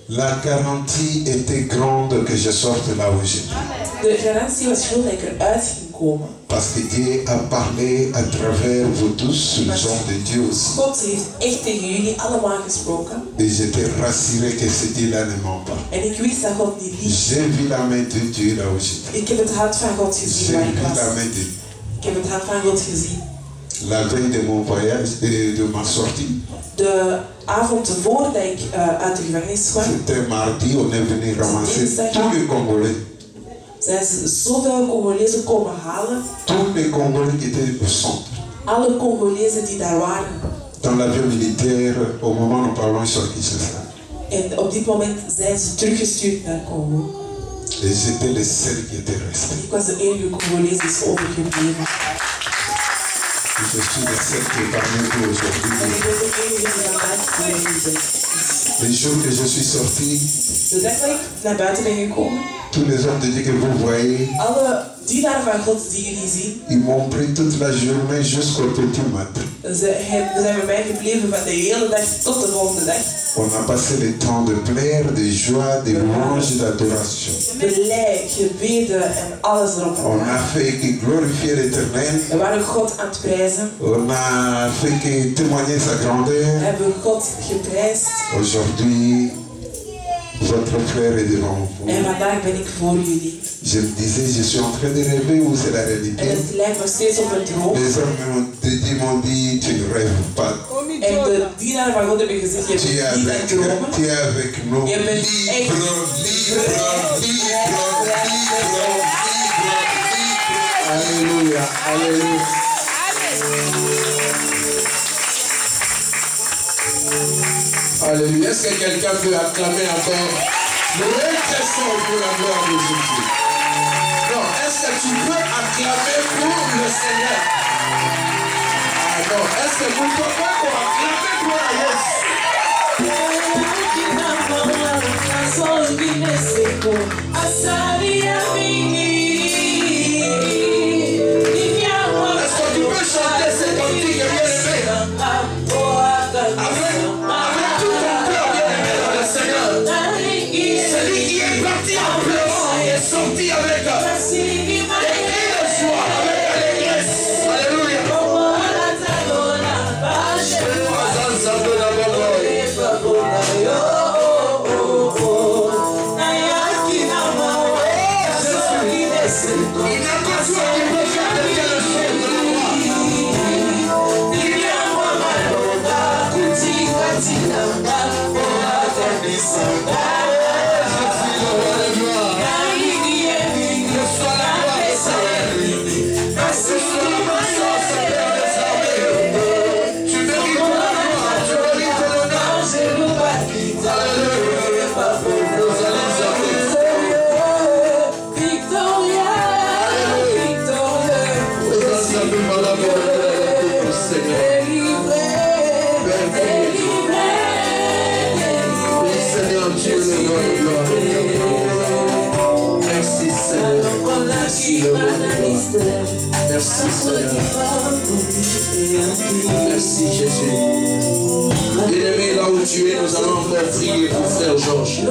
[SPEAKER 3] La garantie était grande que je sorte là où j'étais.
[SPEAKER 4] De garantie was groot dat ik eruit ging komen.
[SPEAKER 3] Parce que Dieu a parlé à travers vous tous, les gens de Dieu aussi.
[SPEAKER 4] God heeft echt tegen jullie allemaal gesproken.
[SPEAKER 3] Et j'étais rassuré que ce Dieu-là ne ment pas.
[SPEAKER 4] En ik wist dat God niet liegt.
[SPEAKER 3] J'ai vu la main de Dieu là où j'étais.
[SPEAKER 4] Ik heb het hart van God gezien
[SPEAKER 3] J'ai
[SPEAKER 4] waar ik
[SPEAKER 3] vu
[SPEAKER 4] was.
[SPEAKER 3] la main de Dieu.
[SPEAKER 4] Ik heb het hart van God gezien.
[SPEAKER 3] La veille de mon voyage, de ma sortie.
[SPEAKER 4] De avond voordat ik uit de gevangenis kwam.
[SPEAKER 3] C'était mardi, on est venu ramasser tous les Congolais.
[SPEAKER 4] Zijn ze zoveel Congolezen komen halen.
[SPEAKER 3] Tous les Congolais qui étaient au centre.
[SPEAKER 4] Alle Congolezen die daar waren.
[SPEAKER 3] Dans l'avion militaire, au moment où nous parlons, ils sont Kinshasa.
[SPEAKER 4] En op dit moment zijn ze teruggestuurd naar Congo.
[SPEAKER 3] Et j'étais le seul qui était resté.
[SPEAKER 4] Ik was de enige Congolees die is overgebleven.
[SPEAKER 3] Je suis le seul qui est parmi vous
[SPEAKER 4] En
[SPEAKER 3] aujourd'hui.
[SPEAKER 4] ik ben de enige die vandaag voor jullie ben.
[SPEAKER 3] Le jour que je suis sorti,
[SPEAKER 4] De dag dat ik naar buiten ben gekomen.
[SPEAKER 3] tous les hommes de Dieu que vous voyez,
[SPEAKER 4] Alle dienaren van God die jullie zien.
[SPEAKER 3] ils m'ont pris toute la journée jusqu'au petit matin.
[SPEAKER 4] Ze zijn bij mij gebleven van de hele dag tot de volgende dag.
[SPEAKER 3] On a passé le temps de plaire, de joie, de louange, d'adoration.
[SPEAKER 4] Blij, gebeden en alles erop en
[SPEAKER 3] On a
[SPEAKER 4] eraan.
[SPEAKER 3] fait que glorifier l'Éternel.
[SPEAKER 4] We waren God aan het prijzen.
[SPEAKER 3] On a fait que témoigner sa
[SPEAKER 4] We
[SPEAKER 3] grandeur.
[SPEAKER 4] hebben God geprijsd.
[SPEAKER 3] Aujourd'hui, votre frère est devant vous.
[SPEAKER 4] En vandaag ben ik voor jullie.
[SPEAKER 3] Je me disais, je suis en train de rêver ou c'est la
[SPEAKER 4] En
[SPEAKER 3] réalité?
[SPEAKER 4] het lijkt nog steeds op een droom.
[SPEAKER 3] Les hommes m'ont dit, tu ne rêves pas.
[SPEAKER 4] En de dienaren van God hebben gezegd, je
[SPEAKER 3] Tu es
[SPEAKER 4] bent niet aan
[SPEAKER 3] avec,
[SPEAKER 4] het dromen.
[SPEAKER 3] tu es avec nous.
[SPEAKER 4] Je bent echt
[SPEAKER 2] Alléluia, alléluia. Alléluia. Est-ce que quelqu'un peut acclamer encore le très fort pour la gloire de Jésus? Non, est-ce que tu peux acclamer pour le Seigneur? Ah non, est-ce que vous pouvez pour acclamer pour la Yesu? Est-ce que tu peux chanter ces cantiques bien-aimés? Avec tout ton cœur bien-aimé dans le Seigneur. Celui qui est parti en pleurant et est sorti avec des cris de joie, avec allégresse. Alléluia. Il n'a pas toi qui peut faire de telles choses de la gloire. Merci Seigneur. Merci Seigneur. Merci Jésus. Bien-aimé, là où tu es, nous allons encore prier pour frère Georges. Je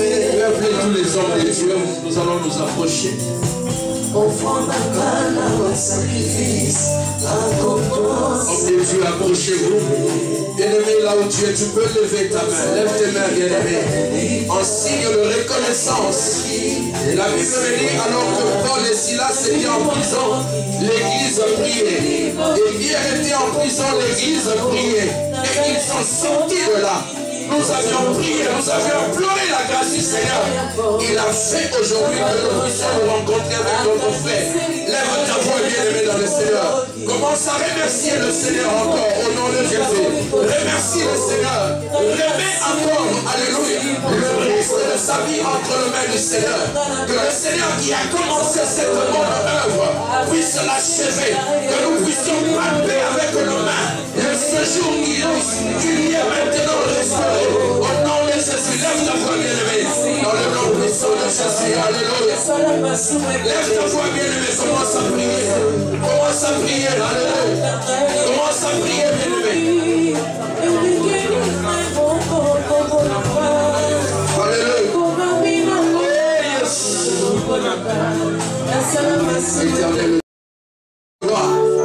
[SPEAKER 2] vais appeler tous les hommes de Dieu, nous allons nous approcher. Homme de Dieu, approchez-vous. Bien-aimé, là où tu es, tu peux lever ta main. Lève tes mains, bien-aimé, en signe de reconnaissance. Et la Bible me dit, alors que Paul et Silas étaient en prison, l'église priait. Et Pierre était en prison, l'église priait. Et ils sont sortis de là. Nous avions prié, nous avions pleuré la grâce du Seigneur. Il a fait aujourd'hui que nous puissions nous rencontrer avec notre frère. Lève ta voix, bien-aimé dans le Seigneur. Commence à remercier le Seigneur encore au nom de Jésus. Remercie le Seigneur. Remets encore, alléluia, le reste de sa vie entre les mains du Seigneur. Que le Seigneur qui a commencé cette bonne œuvre puisse l'achever. Que nous puissions palper avec nos mains le séjour qu'il y a maintenant restauré. Au nom de Jésus, lève ta voix, bien-aimé. Dans le nom puissant de Lève ta voix, bien-aimé, commence à prier. Commence à prier, alléluia. Commence à prier, bien-aimé. Alléluia.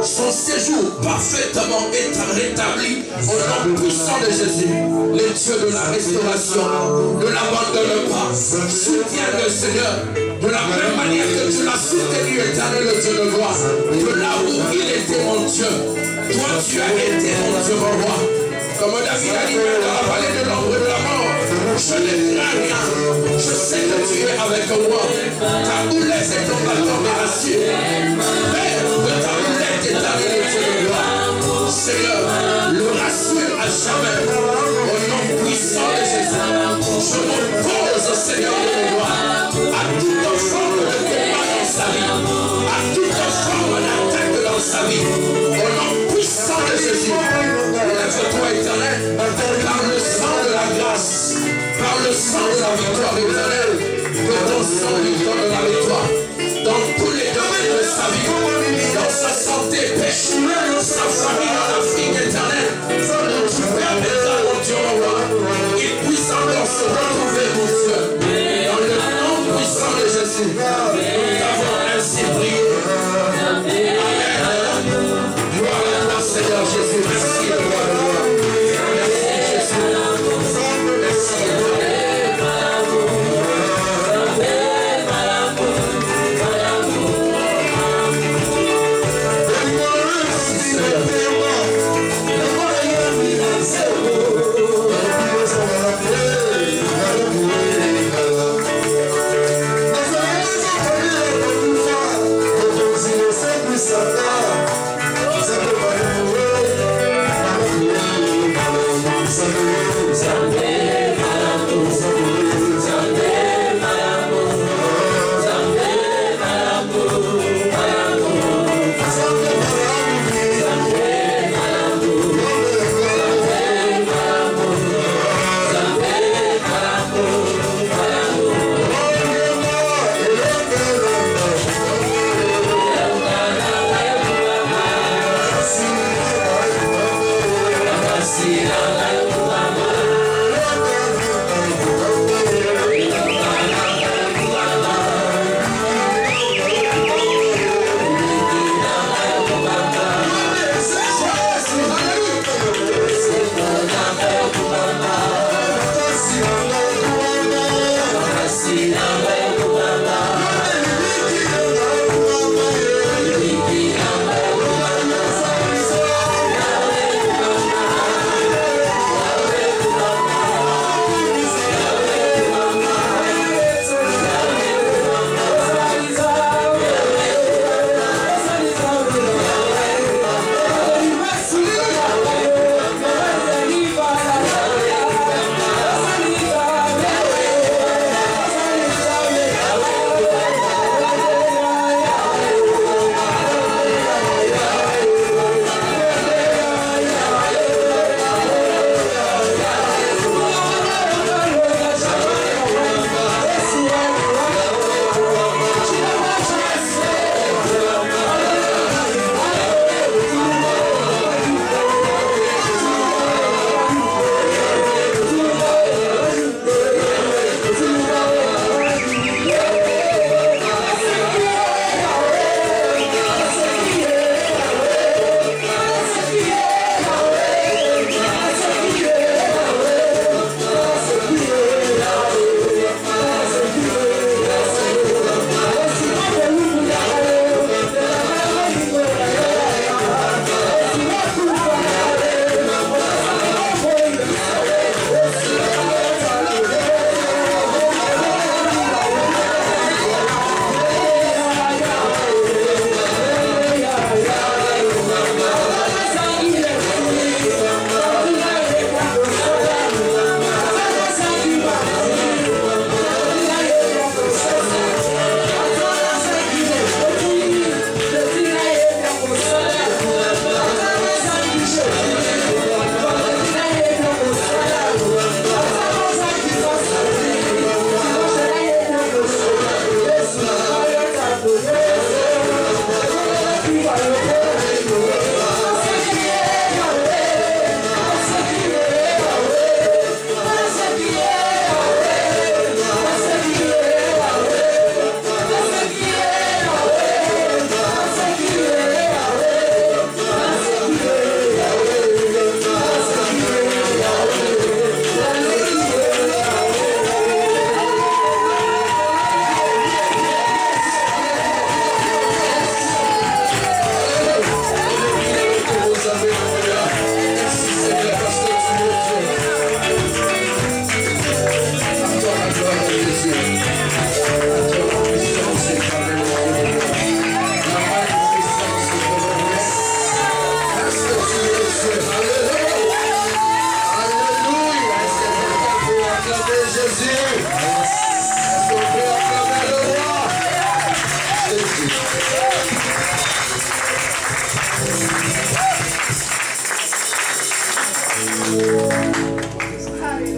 [SPEAKER 2] Son séjour parfaitement rétabli au nom puissant de Jésus. Les dieux de la restauration ne l'abandonnent pas. Soutiens le Seigneur de la même manière que tu l'as soutenu, éternel, le Dieu de gloire. De là où il était mon Dieu, toi tu as été mon Dieu, mon roi. Comme David a dit, même dans la vallée de l'ombre et de la mort, je ne crains rien. Je sais que tu es avec moi. Ta houlette et ton bâton me rassurent. Père, de ta houlette et ta Dieu de gloire. Seigneur, le rassure à jamais. Au nom puissant de Jésus, je m'oppose, Seigneur de gloire, à toute forme de combat dans sa vie, à toute forme d'attaque dans sa vie. Au nom puissant de Jésus, lève-toi éternel, par le sang de la grâce, par le sang de la victoire éternelle, que ton sang lui donne la victoire dans tous les domaines de sa vie, dans sa santé, pêche, dans sa famille, dans la vie éternelle, dont tu permettras, mon Dieu, mon roi, qu'il puisse encore se retrouver, mon Dieu, dans le nom puissant de Jésus. Nous t'avons ainsi prié. Amen. Gloire à toi, Seigneur Jésus. Merci de toi, le roi. Merci, Jésus. Merci, Seigneur.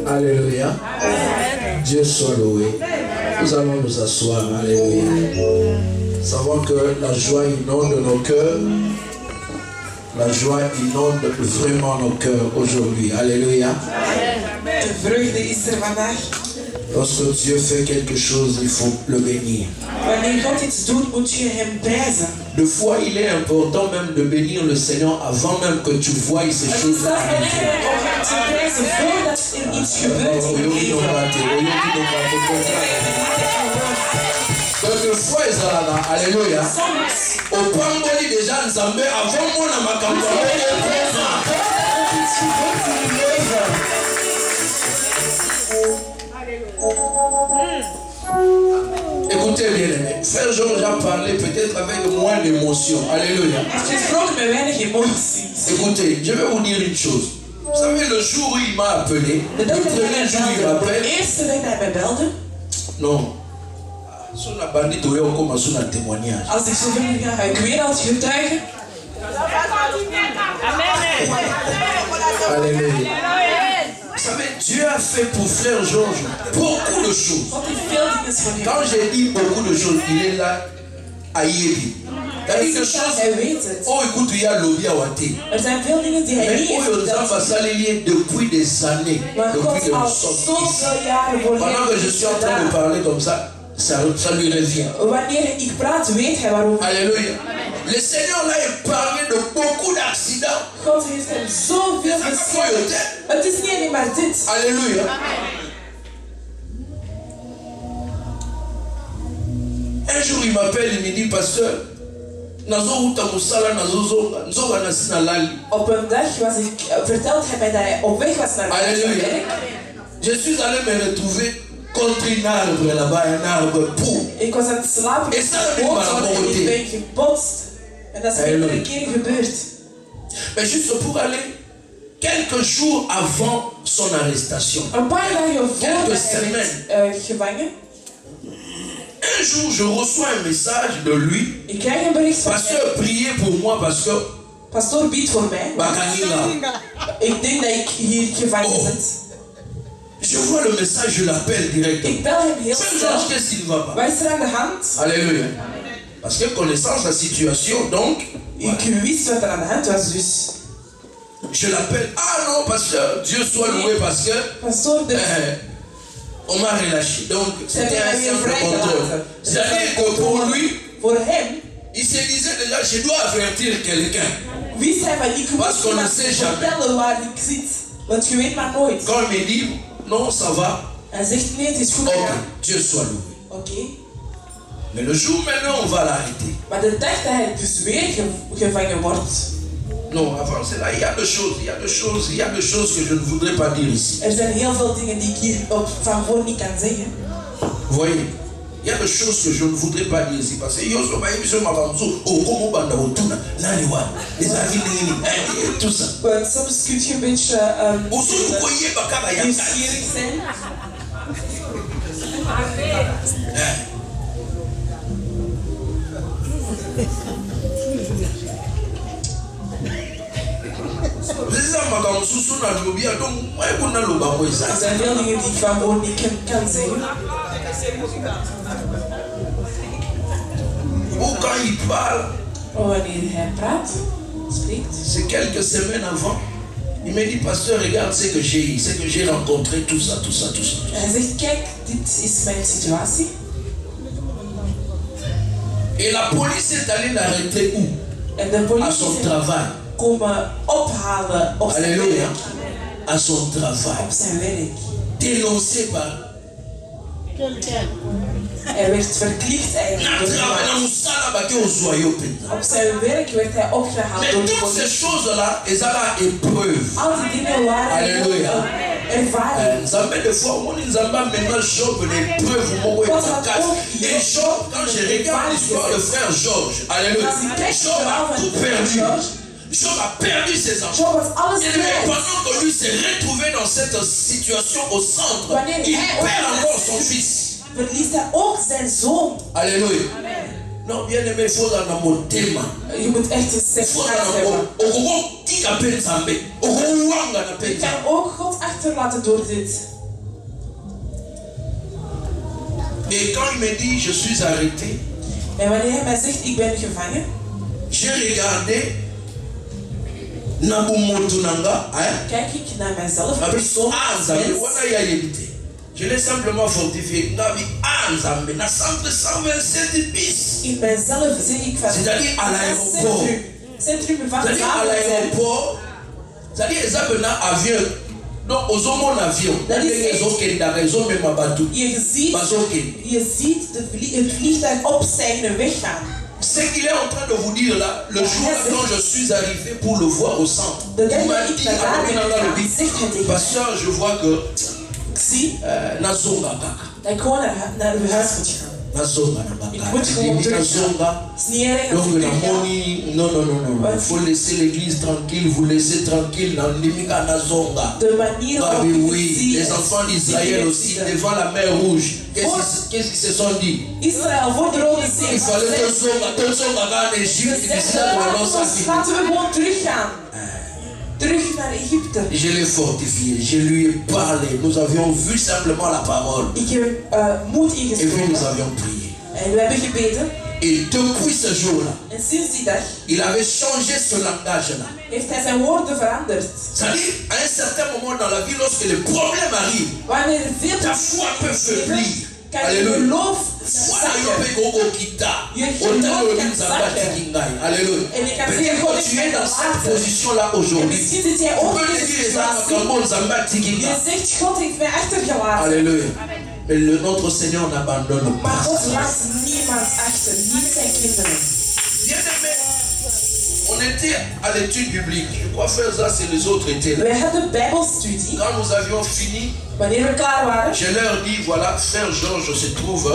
[SPEAKER 2] Alléluia. Dieu soit loué. Nous allons nous asseoir. Alléluia. Savons que la joie inonde nos cœurs. La joie inonde vraiment nos cœurs aujourd'hui. Alléluia. Lorsque Dieu fait quelque chose, il faut le bénir. Deux fois, il est important même de bénir le Seigneur avant même que tu voies ces choses. Deux fois, alléluia. Au Pamboli déjà, nous avons avant moi dans ma campagne. Écoutez bien, Frère Georges a parlé peut-être avec moins d'émotion. Alléluia. Écoutez, je vais vous dire une chose. Vous savez, le jour où il m'a appelé, le premier jour où il m'appelle, non. Sur la bandite, on a comme sur un témoignage. Alléluia. Vous savez, Dieu a fait pour Frère Georges beaucoup de choses. Quand j'ai dit beaucoup de choses, il est là à Yébi. Il y a des choses. Oh, écoute, il y a lobby à Wati. Mais depuis des années, depuis que nous sommes ici. Pendant que je suis en train de parler comme ça, ça lui revient. Alléluia. Le Seigneur l'a épargné de beaucoup d'accidents. Alléluia. Un jour, il m'appelle, il me dit, pasteur,
[SPEAKER 4] op een dag vertelt hij mij dat hij op weg was naar huis.
[SPEAKER 2] Je suis allé me retrouver contre un arbre là-bas, un arbre pour.
[SPEAKER 4] Ik was aan het slapen en ik ben gebotst. En dat is meerdere keren gebeurd.
[SPEAKER 2] Mais juste pour aller quelques jours avant son arrestation.
[SPEAKER 4] Een paar dagen voor
[SPEAKER 2] quelques
[SPEAKER 4] hij werd gevangen.
[SPEAKER 2] Un jour, je reçois un message de lui.
[SPEAKER 4] Ik krijg een bericht van
[SPEAKER 2] Pasteur, priez pour moi parce que.
[SPEAKER 4] Pastoor, bid voor mij. Ik denk dat ik hier gevangen zit.
[SPEAKER 2] Je vois le message, je l'appelle directement.
[SPEAKER 4] Ik bel hem heel snel.
[SPEAKER 2] Qu'est-ce qu'il ne va pas?
[SPEAKER 4] Wat is er aan de hand?
[SPEAKER 2] Alléluia. Parce que connaissant sa situation, donc.
[SPEAKER 4] Ik wist wat er aan de hand was, dus.
[SPEAKER 2] Je l'appelle. Ah non, pasteur, Dieu soit loué parce que.
[SPEAKER 4] Pastoor,
[SPEAKER 2] on m'a relâché. Donc, c'était un simple contrôle. C'est-à-dire que pour lui, il se disait déjà, je dois avertir quelqu'un. Parce qu'on ne sait jamais. Quand il me dit, non, ça va. Ok, Dieu soit loué. Mais le jour maintenant, on va l'arrêter. Non, avant cela, il y a des choses que je ne voudrais pas dire ici. Vous voyez, il y a des choses que je ne voudrais pas dire ici. Parce que tout ça. Ou quand il parle, c'est quelques semaines avant, il me dit, pasteur, regarde ce que j'ai eu, ce que j'ai rencontré, tout ça. Et la police est allée l'arrêter où? À son travail. Alléluia. À son travail. Dénoncé par
[SPEAKER 4] quelqu'un. Hij werd verklikt eigenlijk. Op zijn werk werd hij opgehaald door de politie. Al die dingen waren ervaring.
[SPEAKER 2] Quand je regarde l'histoire de frère Georges, alléluia, Job a tout perdu. Job a perdu ses enfants. Et pendant que lui s'est retrouvé dans cette situation au centre, il perd encore son fils. Alléluia. Non, bien aimé, il faut dans mon thème.
[SPEAKER 4] Je moet echt een separaat hebben. Je kan ook God achterlaten door dit.
[SPEAKER 2] Et quand il me dit je suis arrêté,
[SPEAKER 4] En wanneer hij mij zegt ik ben gevangen,
[SPEAKER 2] j'ai regardé Nabumoto Nanga,
[SPEAKER 4] kijk ik naar mijzelf.
[SPEAKER 2] Je l'ai simplement fortifié.
[SPEAKER 4] In mijzelf zeg ik van.
[SPEAKER 2] C'est-à-dire à l'aéroport.
[SPEAKER 4] Centrum van
[SPEAKER 2] C'est-à-dire à l'aéroport. C'est-à-dire exemple na avion. Donc aux hommes avion.
[SPEAKER 4] Je ziet het vliegtuig opstijgen en weggaan.
[SPEAKER 2] Ce qu'il est en train de vous dire là, le jour quand je suis arrivé pour le voir au centre, il m'a dit, pasteur, je vois que Nazonga Kaka.
[SPEAKER 4] Ik gewoon naar uw huis moet gaan.
[SPEAKER 2] Nazonga non, il faut laisser l'église tranquille, vous laissez tranquille.
[SPEAKER 4] De manier
[SPEAKER 2] ah oui, les enfants d'Israël aussi, devant la mer rouge, qu'est-ce qu'ils se sont dit?
[SPEAKER 4] Israël voor de Rode Zee.
[SPEAKER 2] Il fallait que Zonga en Égypte,
[SPEAKER 4] laten we gewoon teruggaan. Terug naar Egypte.
[SPEAKER 2] Je l'ai fortifié, je lui ai parlé. Nous avions vu simplement la parole.
[SPEAKER 4] Ik heb moed ingesproken.
[SPEAKER 2] Et puis nous avions prié.
[SPEAKER 4] En we hebben gebeden.
[SPEAKER 2] Et depuis ce jour-là,
[SPEAKER 4] en sinds die dag,
[SPEAKER 2] il avait changé ce langage-là.
[SPEAKER 4] Heeft hij zijn woorden veranderd.
[SPEAKER 2] C'est-à-dire, à un certain moment dans la vie, lorsque les problèmes arrivent,
[SPEAKER 4] wanneer veel
[SPEAKER 2] ta foi peut faiblir.
[SPEAKER 4] Alléluia. Geloof
[SPEAKER 2] Alléluia. Peut-être que tu es dans cette position-là aujourd'hui. Tu peux le dire les Alléluia. Mais notre Seigneur n'abandonne pas. Bien-aimé, on était à l'étude biblique. Je crois faire ça, c'est les autres étaient là. Quand nous avions fini, je leur dis, voilà, frère Georges se trouve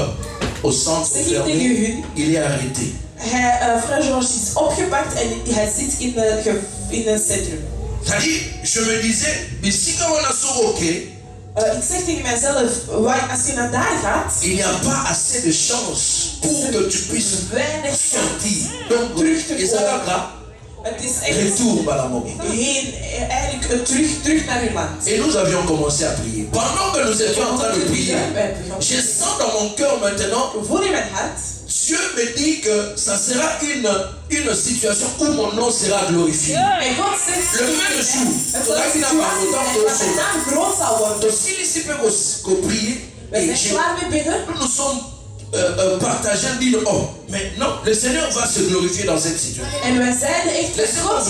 [SPEAKER 2] au centre fermé. Il est arrêté.
[SPEAKER 4] Frère Georges is opgepakt en hij zit in een centrum.
[SPEAKER 2] C'est-à-dire, je me disais, mais si quand on a sauvé,
[SPEAKER 4] ik zeg tegen mijzelf, als je naar daar gaat,
[SPEAKER 2] il n'y a pas assez de chance pour que tu puisses sortir. Donc,
[SPEAKER 4] terug te
[SPEAKER 2] komen.
[SPEAKER 4] Het is echt
[SPEAKER 2] retour à la mort.
[SPEAKER 4] Eigenlijk terug naar uw land.
[SPEAKER 2] Et nous avions commencé à prier. Pendant que nous étions en train de prier, je sens dans mon cœur maintenant, Dieu me dit que ça sera une situation où mon nom sera glorifié. Le même jour, nous sommes partagés, dit oh, mais non, le Seigneur va se glorifier dans cette situation.
[SPEAKER 4] En wij zeiden echt,
[SPEAKER 2] le Seigneur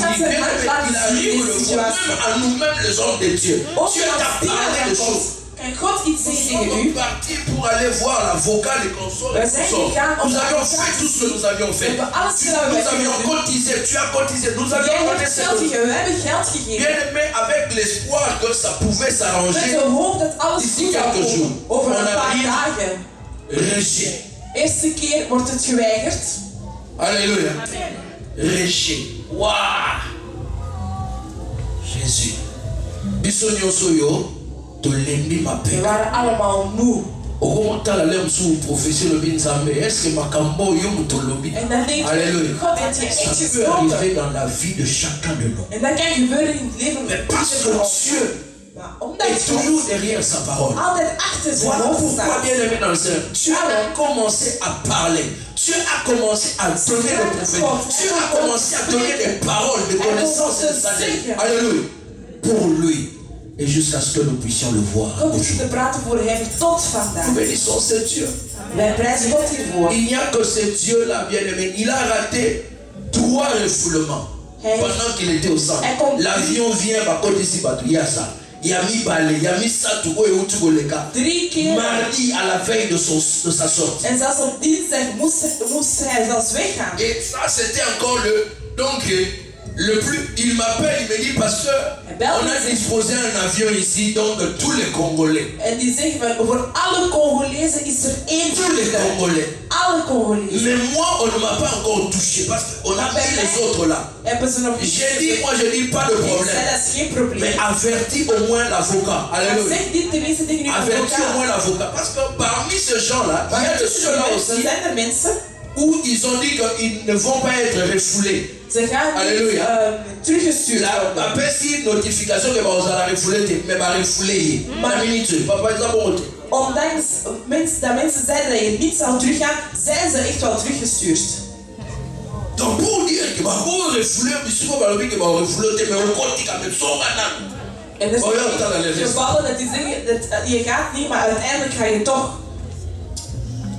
[SPEAKER 2] il arrive le voir, même à nous-mêmes les hommes de Dieu. Dieu t'a parlé de choses. Nous sommes partis pour aller voir l'avocat, les consorts, nous avions fait tout ce que nous avions fait. Nous avions cotisé, tu as cotisé, nous avions donné ce que bien aimé avec l'espoir que ça pouvait s'arranger d'ici quelques jours. On arrive, rejet.
[SPEAKER 4] Eerste keer wordt het geweigerd.
[SPEAKER 2] Alléluia. Rejet. Waouh. Jésus. Bisogno soyo.
[SPEAKER 4] We waren allemaal moe.
[SPEAKER 2] Est-ce que Makambo
[SPEAKER 4] en dan denk je, God heeft je echt gesproken.
[SPEAKER 2] Dans la vie de chacun de nous.
[SPEAKER 4] En dat kan gebeuren in het leven
[SPEAKER 2] van iedereen. Dieu est toujours derrière sa parole.
[SPEAKER 4] Altijd achter zijn woord staat.
[SPEAKER 2] Pourquoi bien aimé dans le Seigneur? Tu as commencé à parler. Tu as commencé à donner le prophète. Tu as commencé à donner des paroles, des connaissances et des sagesse. Alléluia. Pour lui. Et jusqu'à ce que nous puissions le voir. Nous bénissons ce Dieu. Il n'y a que ce Dieu-là, bien-aimé. Il a raté 3 refoulements pendant qu'il était au centre. L'avion vient, il y a ça. Il y a mis balai, il y a mis ça, mardi à la veille de sa sortie. Et ça, c'était encore le plus, il m'appelle, il me dit, pasteur, on a disposé un avion ici, donc tous les Congolais.
[SPEAKER 4] En die zegt van voor alle Congolezen is er één.
[SPEAKER 2] Tous les Congolais.
[SPEAKER 4] Alle Congolezen.
[SPEAKER 2] Mais moi, on ne m'a pas encore touché parce qu'on a mis les autres là. J'ai dit, moi je dis pas de problème. Mais avertis au moins l'avocat. Alléluia. Avertis au moins l'avocat. Parce que parmi ces gens-là, il y a de ceux-là aussi où ils ont dit qu'ils ne vont pas être refoulés. Alléluia.
[SPEAKER 4] Teruggestuurd.
[SPEAKER 2] La petite notification que vous allez refouler, mais va refouler. Ma minute, papa, is dat bon?
[SPEAKER 4] Ondanks dat mensen zeiden dat je niet zou teruggaan, zijn ze echt wel teruggestuurd.
[SPEAKER 2] Donc pour dire que ma voix refouler, mais souvent va le que va refouler, mais on compte quand même son manan.
[SPEAKER 4] En er zijn gevallen dat die zeggen dat je gaat niet, maar uiteindelijk ga je toch.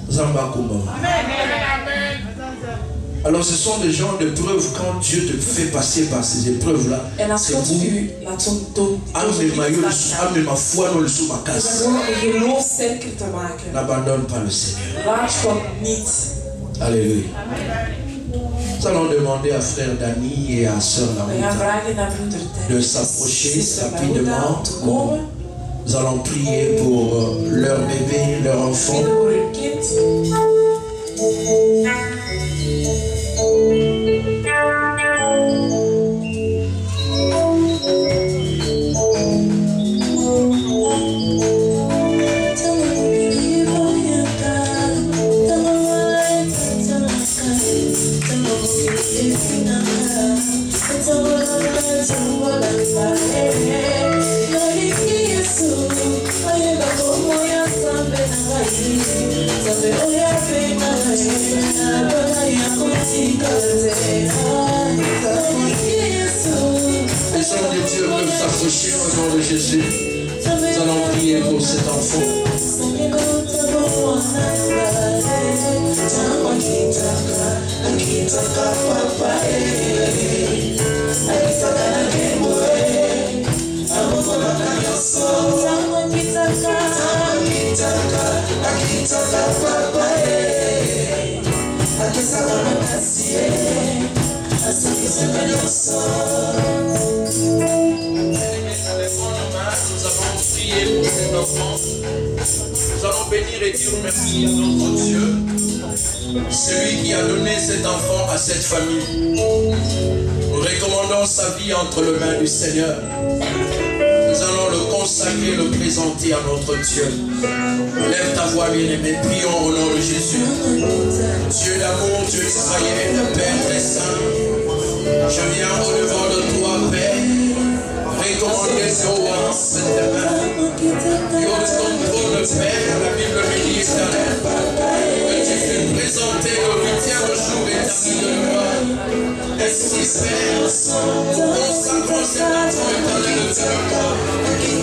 [SPEAKER 2] Zamba Kumba. Amen. Alors ce sont des gens de preuve quand Dieu te fait passer par ces épreuves-là. C'est pour amener ma foi dans le sous ma casse. N'abandonne pas le Seigneur. Alléluia. Nous allons demander à frère Dani et à sœur Namita de s'approcher rapidement. Nous allons prier pour leur bébé, leur enfant. Les gens de Dieu peuvent s'approcher au nom de Jésus. Nous allons prier pour cet enfant. Nous allons prier pour cet enfant. Nous allons bénir et dire merci à notre Dieu, celui qui a donné cet enfant à cette famille. Nous recommandons sa vie entre les mains du Seigneur. Nous allons le consacrer, le présenter à notre Dieu. Lève ta voix, bien-aimé, prions au nom de Jésus. Dieu d'amour, Dieu d'Israël, Père très saint, je viens au-devant de toi, Père, recommander cette main. Dieu de ton trône, Père, la Bible me dit éternel, que tu fais présenter le 8e jour établi de gloire. Ainsi, Père, consacrons cet enfant éternel de Dieu.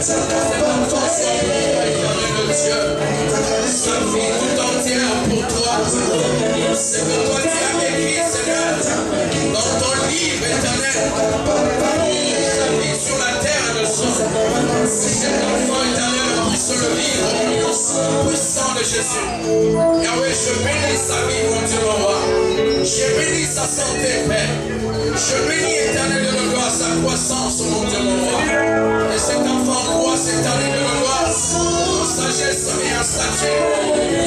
[SPEAKER 2] Cet enfant éternel de Dieu, sa vie tout entière pour toi. C'est que toi tu as écrit, Seigneur, dans ton livre éternel, sa vie sur la terre de son. Cet enfant éternel puisse le vivre au nom puissant de Jésus. Yahweh, je bénis sa vie, mon Dieu, mon roi. Je bénis sa santé, Père. Je bénis éternel de gloire sa croissance, mon Dieu, mon roi. Et cet enfant croisse éternel de gloire en sagesse et en stature.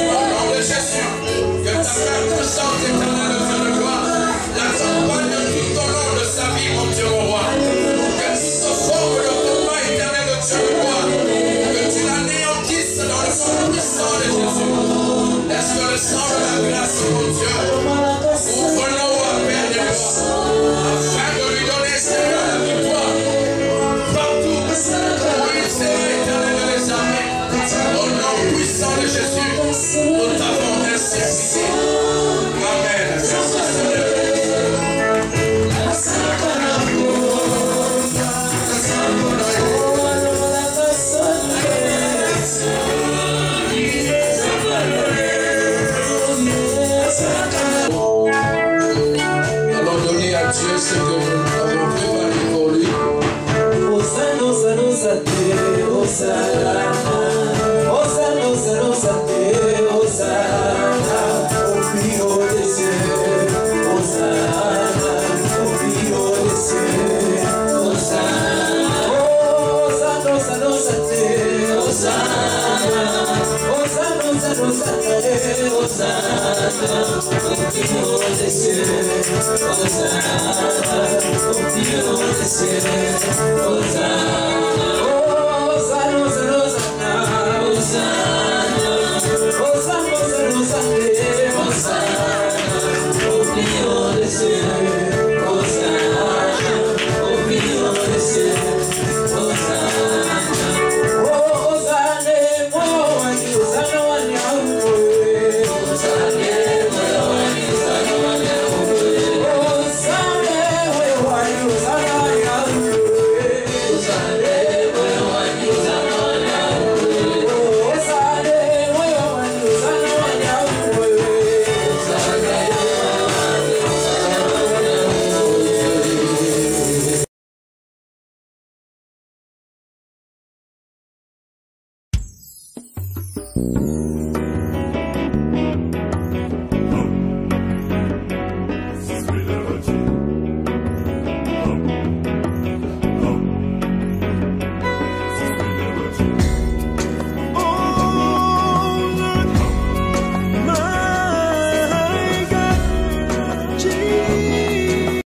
[SPEAKER 2] Au nom de Jésus, que ta main puissante éternelle de Dieu de gloire l'accompagne tout au long de sa vie, mon Dieu, mon roi. Que tu te formes le combat éternel de Dieu de gloire. Que tu l'anéantisses dans le sang puissant de Jésus. Laisse que le sang de la grâce, mon Dieu, ouvre nos voies, Père de gloire, afin de lui donner, Seigneur, la victoire. Partout où il sera éternel de les armées. Au nom puissant de Jésus, nous t'avons ainsi prié. Amen. Merci, Seigneur. Allons donner à Dieu ce que nous avons préparé pour lui.
[SPEAKER 5] Hosanna,